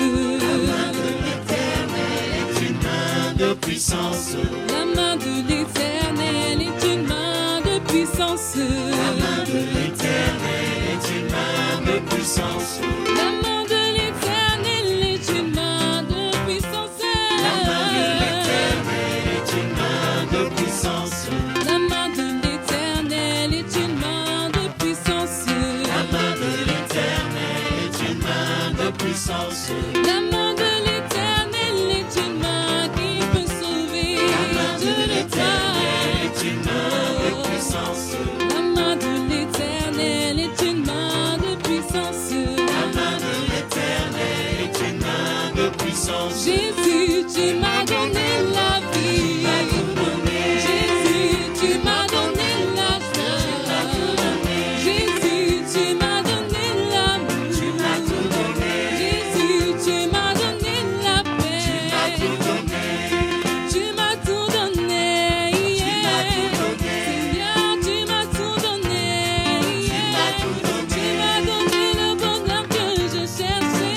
De puissance, La main de l'Éternel est une main de puissance. la main de l'Éternel est une main de puissance. La main de l'Éternel est une main de puissance. La main de l'Éternel est une main de puissance. La main de l'Éternel est une main de puissance. La main de l'Éternel est une main de puissance. La main de l'Éternel est une main qui peut sauver. De l'Éternel est une main de puissance. La main de l'Éternel est une main de puissance. La main de l'Éternel est une main de puissance. Jésus, tu m'as donné la vie. Jésus, tu m'as donné la joie. Jésus, tu m'as donné l'amour. Jésus, tu m'as donné la paix. Tu m'as tout donné. Seigneur, tu m'as tout donné. Tu m'as donné le bonheur que je cherchais.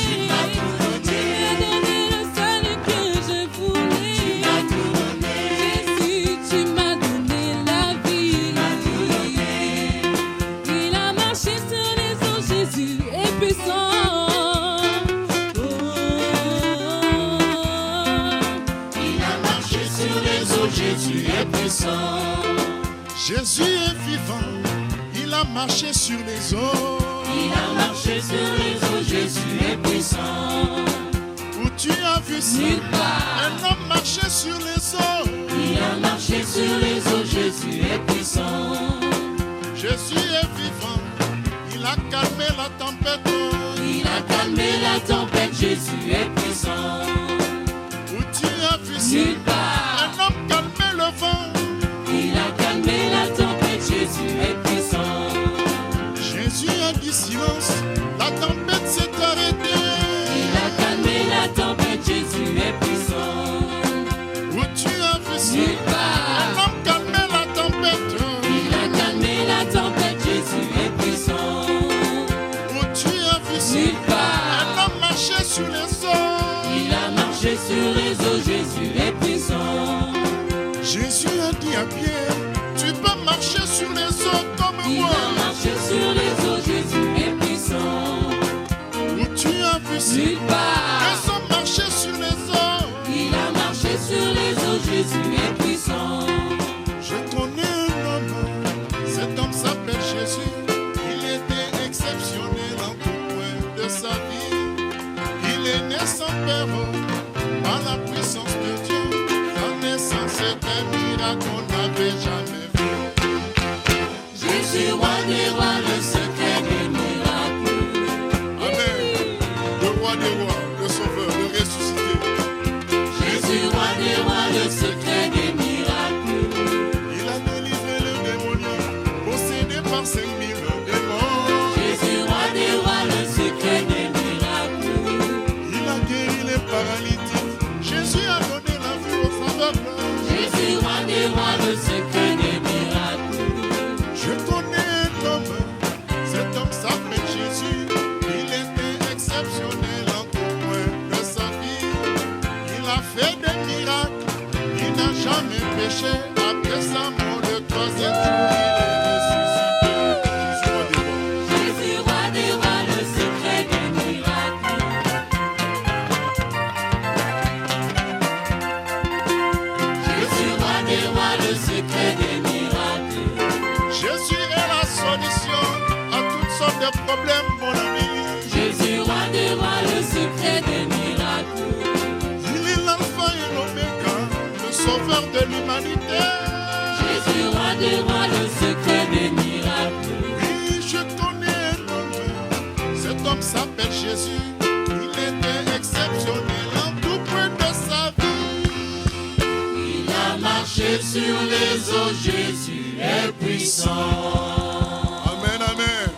Tu m'as donné le salut que je voulais. Jésus, tu m'as donné la vie. Il a marché sur les eaux, Jésus est puissant. Il a marché sur les eaux, Jésus est puissant. Jésus est vivant, il a marché sur les eaux. Il a marché sur les eaux, Jésus est puissant. Où tu as vu ça? Nulle part. Un homme marchait sur les eaux. Il a marché sur les eaux, Jésus est puissant. Jésus est vivant, il a calmé la tempête. Il a calmé la tempête, Jésus est puissant. Où tu as vu ça? Nulle part. Un homme calmait le vent. Il a calmé la tempête, Jésus est puissant. Jésus a dit silence, la tempête s'est arrêtée. Il a calmé la tempête, Jésus est puissant. Où tu as vu ça? Nulle part. Un homme calmait la tempête. Il a calmé la tempête, Jésus est puissant. Où tu as vu ça? Nulle part. Un homme marchait sur les eaux. Il a marché sur les eaux, Jésus est puissant. Jésus a dit à Pierre, tu peux marcher sur les eaux comme Il moi. a marché sur les eaux, Jésus est puissant. Où tu as vu ça? Nulle part. Les hommes marchaient sur les eaux. Il a marché sur les eaux, Jésus est puissant. Je connais un homme, cet homme s'appelle Jésus. Il était exceptionnel en tout point de sa vie. Il est né sans père, par la puissance de Dieu. Sa naissance est un miracle qu'on n'avait jamais vu. Jésus, roi des rois, le secret des miracles. Amen. Le roi des rois, le sauveur, le ressuscité. Jésus, roi des rois, le secret des miracles. Il a délivré le démoniaque, possédé par 5000 démons. Jésus, roi des rois, le secret des miracles. Il a guéri les paralytiques. Jésus a donné la vue aux aveugles. Jésus, roi des rois, le secret des miracles. Je connais un homme, cet homme s'appelle Jésus. Il était exceptionnel en tout point de sa vie. Il a fait des miracles, il n'a jamais péché. Après sa mort, le troisième jour, il est ressuscité. Jésus, roi des rois. Jésus, roi des rois, le secret des miracles. Jésus, roi des rois, le secret des miracles. Jésus est la solution à toutes sortes de problèmes, mon ami. Jésus, roi des rois, le secret des miracles. Il est l'alpha et l'oméga, le sauveur de l'humanité. Jésus, roi des rois, le secret des miracles. Oui, je connais un homme, cet homme s'appelle Jésus. Il était exceptionnel en tout point de sa vie. Il a marché sur les eaux, Jésus est puissant. Amen, amen.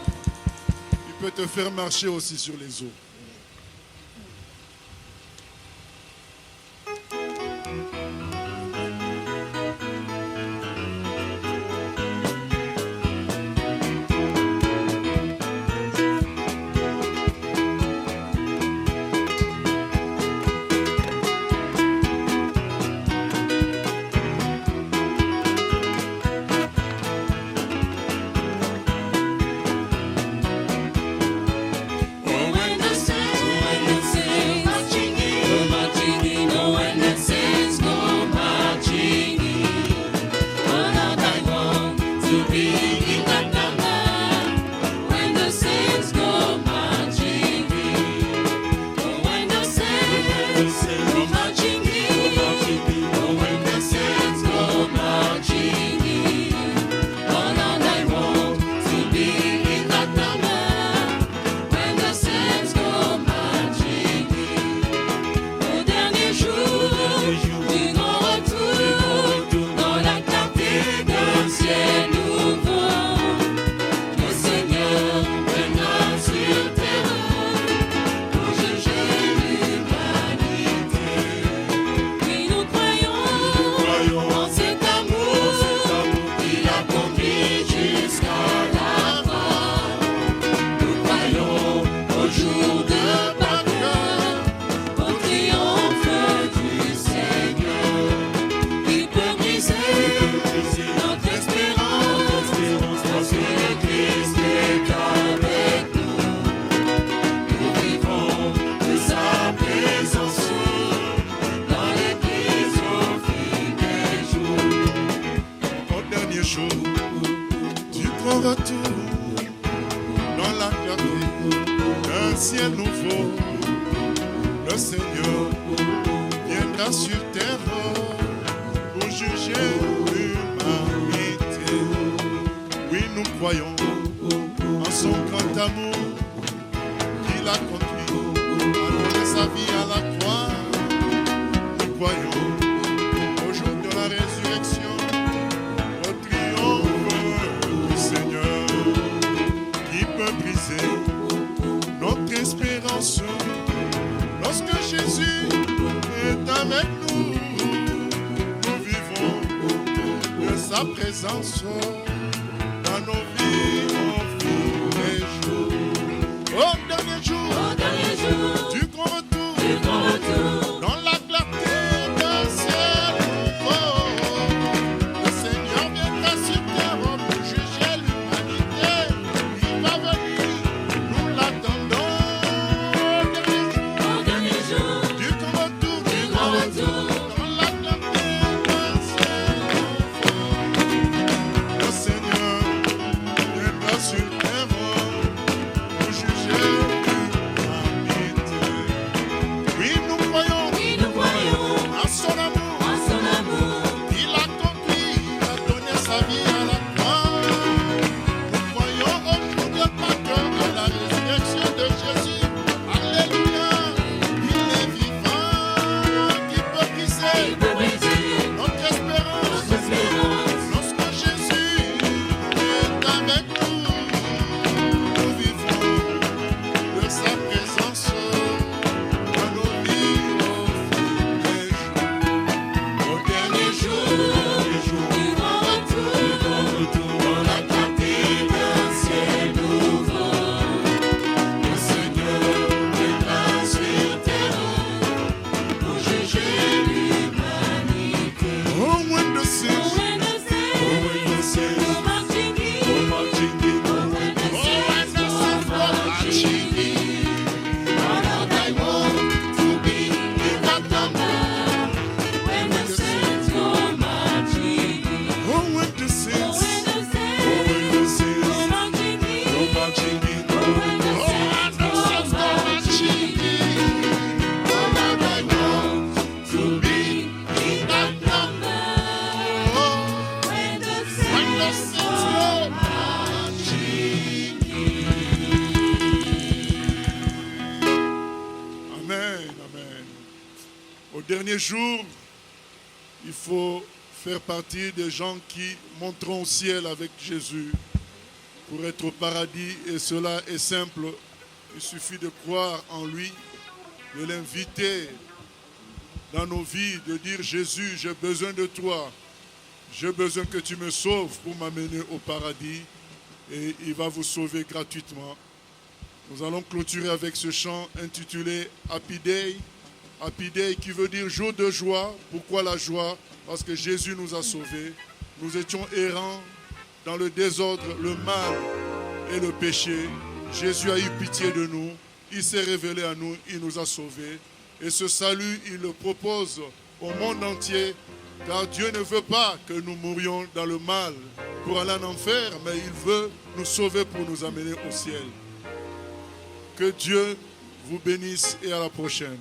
Il peut te faire marcher aussi sur les eaux. retour dans la clarté d'un ciel nouveau. Le Seigneur viendra sur terre pour juger l'humanité. Oui, nous croyons en son grand amour qui l'a conduit à donner sa vie à la croix. Nous croyons au jour de la résurrection, au triomphe du Seigneur qui peut briser notre espérance. Lorsque Jésus est avec nous, nous vivons de sa présence dans nos vies au fil des jours. Au dernier jour, du grand retour, dans la clarté d'un ciel nouveau, le Seigneur viendra sur terre pour juger l'humanité. Il va venir, nous l'attendons. Au dernier jour, du grand retour, dans la clarté d'un ciel nouveau, le Seigneur viendra sur terre pour juger l'humanité. Oui, nous croyons à son amour. Il a conduit à donner sa vie à la croix. Nous croyons au jour de Pâques, à la résurrection de Jésus. Alléluia, il est vivant, qui peut briser notre espérance. Lorsque Jésus est avec nous, nous vivons de sa présence dans nos vies au fil des jours. Au dernier jour, du grand retour, dans la clarté d'un ciel nouveau, le Seigneur viendra sur terre pour juger l'humanité. Oh, when the saints, go marching in, Lord, I want to be in that number. When the saints go marching in, oh, when the saints go marching in, when the saints go marching in, Lord, I want to be in that number. When the saints go marching in. Amen, amen. Au dernier jour, il faut faire partie des gens qui monteront au ciel avec Jésus pour être au paradis. Et cela est simple. Il suffit de croire en lui, de l'inviter dans nos vies, de dire: Jésus, j'ai besoin de toi. J'ai besoin que tu me sauves pour m'amener au paradis. Et il va vous sauver gratuitement. Nous allons clôturer avec ce chant intitulé Happy Day. Happy Day qui veut dire jour de joie. Pourquoi la joie? Parce que Jésus nous a sauvés. Nous étions errants dans le désordre, le mal et le péché. Jésus a eu pitié de nous. Il s'est révélé à nous. Il nous a sauvés. Et ce salut, il le propose au monde entier. Car Dieu ne veut pas que nous mourions dans le mal pour aller en enfer, mais il veut nous sauver pour nous amener au ciel. Que Dieu vous bénisse et à la prochaine.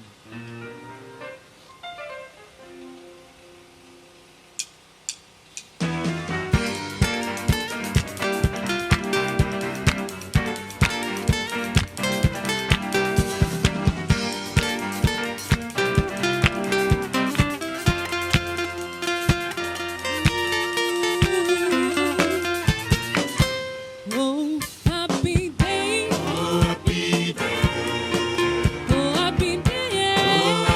Oh, happy day. Happy day. Oh, happy day.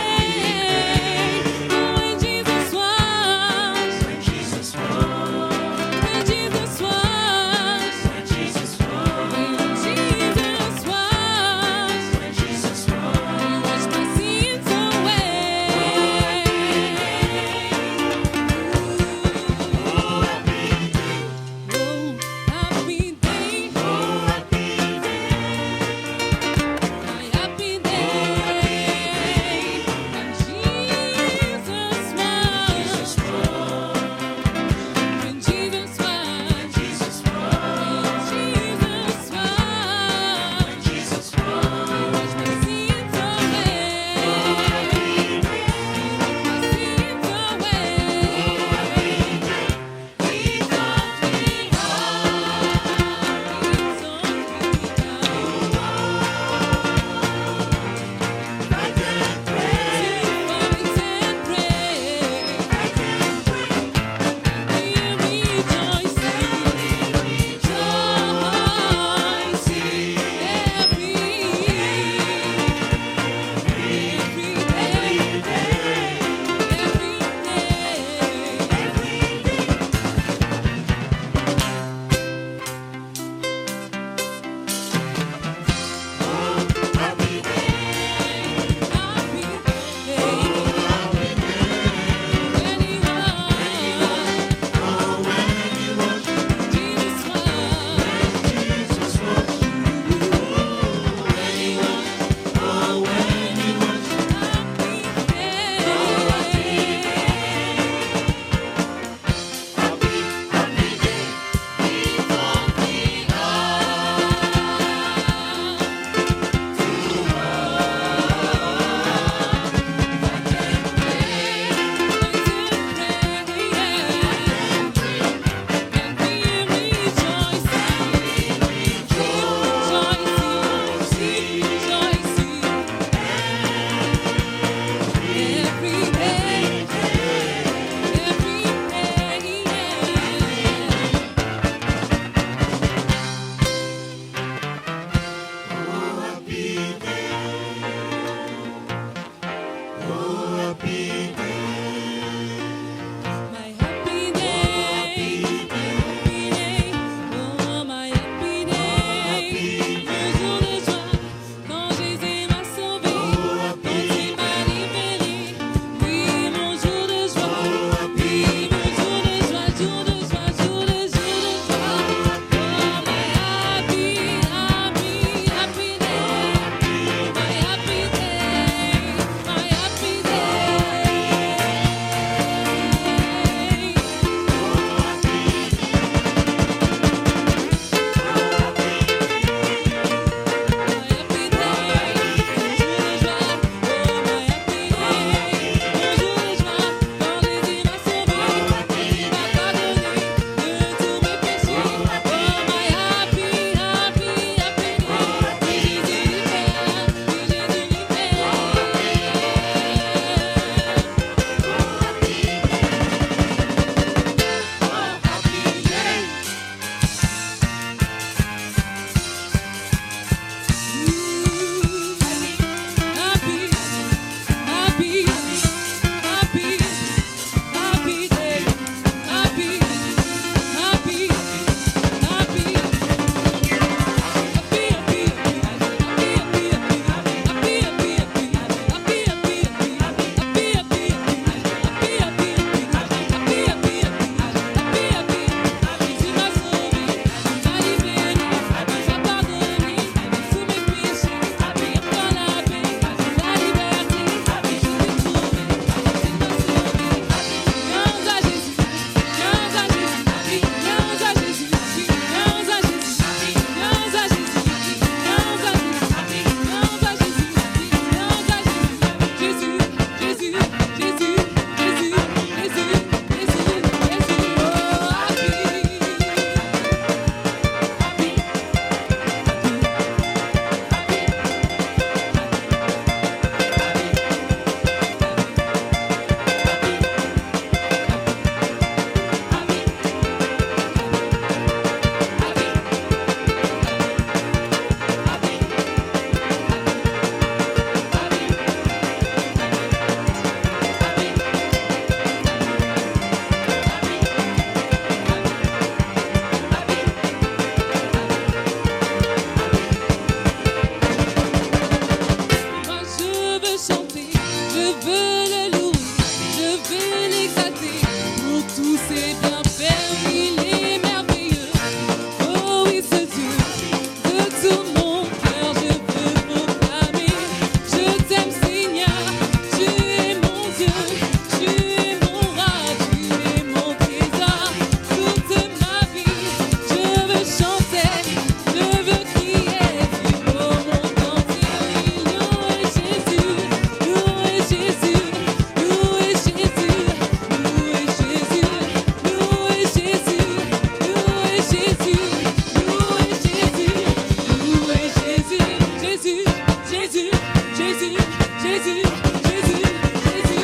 Jésus, Jésus, Jésus,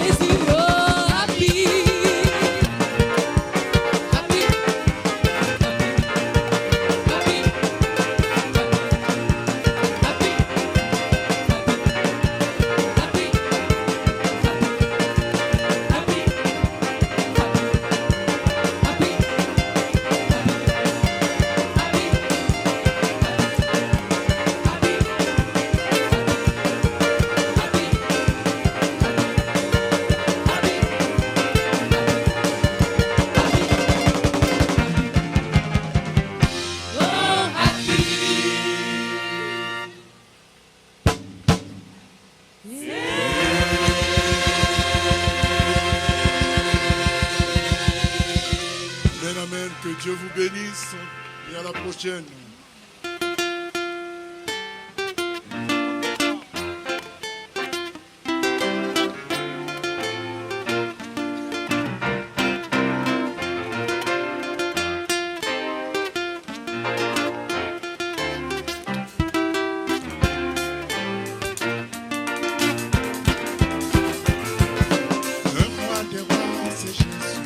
Jésus, oh, happy. Happy. Happy. Happy. Happy. Happy. Amen, amen. Que Dieu vous bénisse et à la prochaine. Le roi des rois, c'est Jésus.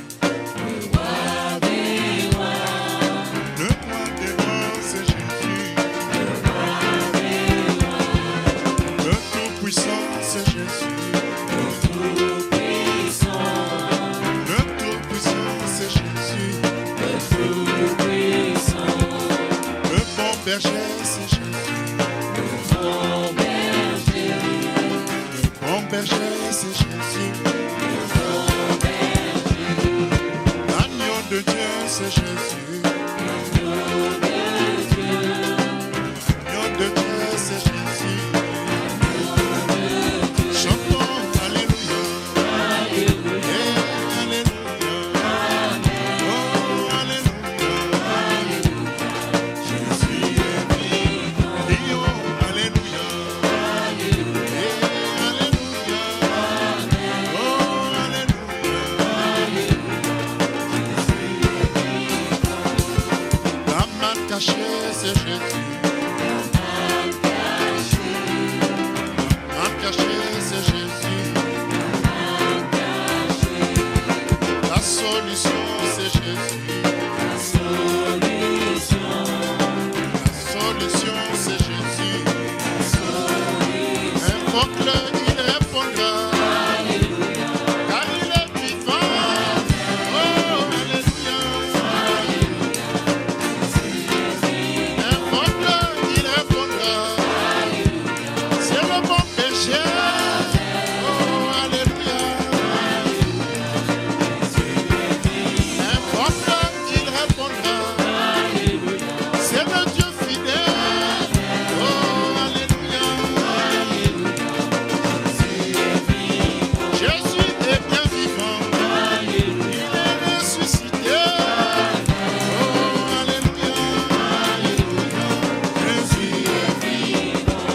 Le roi des rois, c'est Jésus. Le tout-puissant, c'est Jésus. Le tout-puissant, c'est Jésus. Le bon berger, c'est Jésus. Le bon berger, c'est Jésus. L'agneau de Dieu, c'est Jésus. L'agneau de Dieu, c'est Jésus. Chantons Alléluia. Alléluia. Oh, Alléluia. Jésus est vivant. Disons Alléluia. Alléluia. Oh, Alléluia. La main cachée, c'est Jésus. La main cachée, c'est Jésus. La solution, c'est Jésus. La solution, c'est Jésus. Invoque-le, il répondra. Car il est vivant. Oh, Alléluia. Invoque-le, il répondra. C'est le bon péché. Oh, Alléluia. Invoque-le, il répondra. C'est le Dieu fidèle. Oh, Alléluia. Jésus est bien vivant. Il est ressuscité. Oh, Alléluia. Jésus est vivant.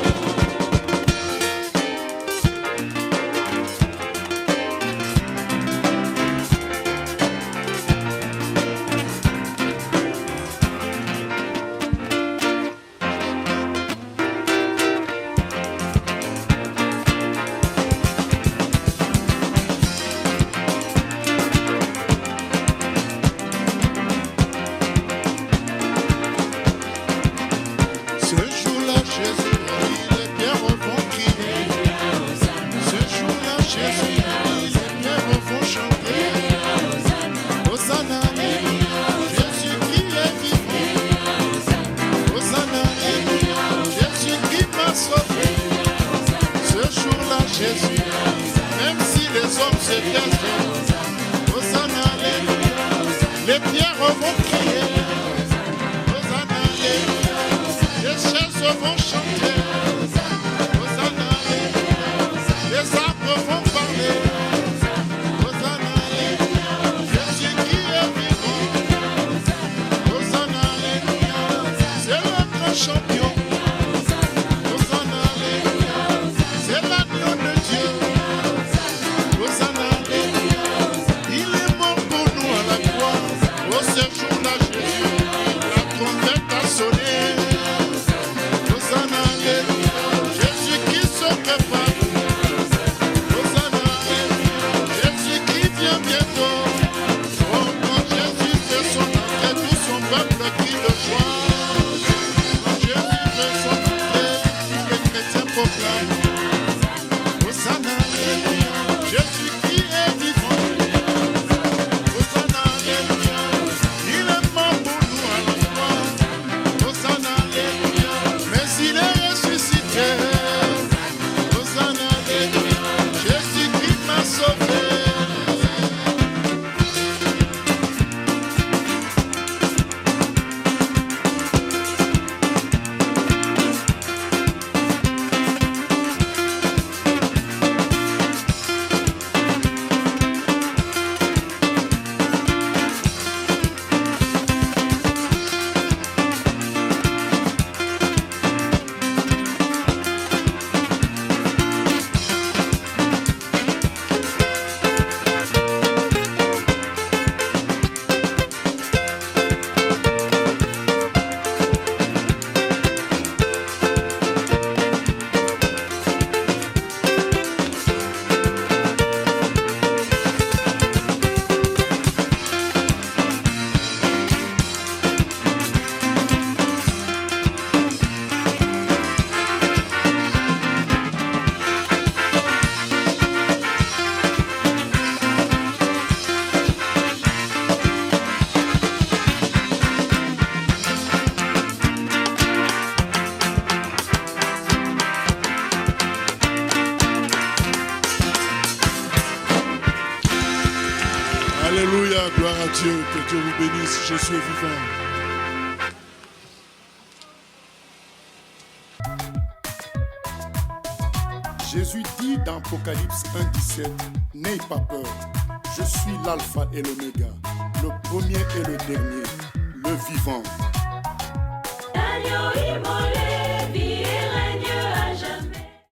Ce jour-là, Jésus dit, les pierres vont crier. Ce jour-là, Jésus dit, les pierres vont chanter. Hosanna, Jésus qui est vivant. Hosanna, Jésus qui m'a sauvé. Ce jour-là, Jésus dit, même si les hommes se taisent, Hosanna, les pierres vont crier. Hosanna, les chaises vont chanter. Hosanna, les arbres vont parler. Hosanna, Jésus qui est vivant. Hosanna, c'est le grand champion. Hosanna, c'est l'agneau de Dieu. Gloire à Dieu, que Dieu vous bénisse. Jésus est vivant. Jésus dit dans Apocalypse 1,17, n'ayez pas peur, je suis l'alpha et l'oméga, le premier et le dernier, le vivant. L'agneau immolé.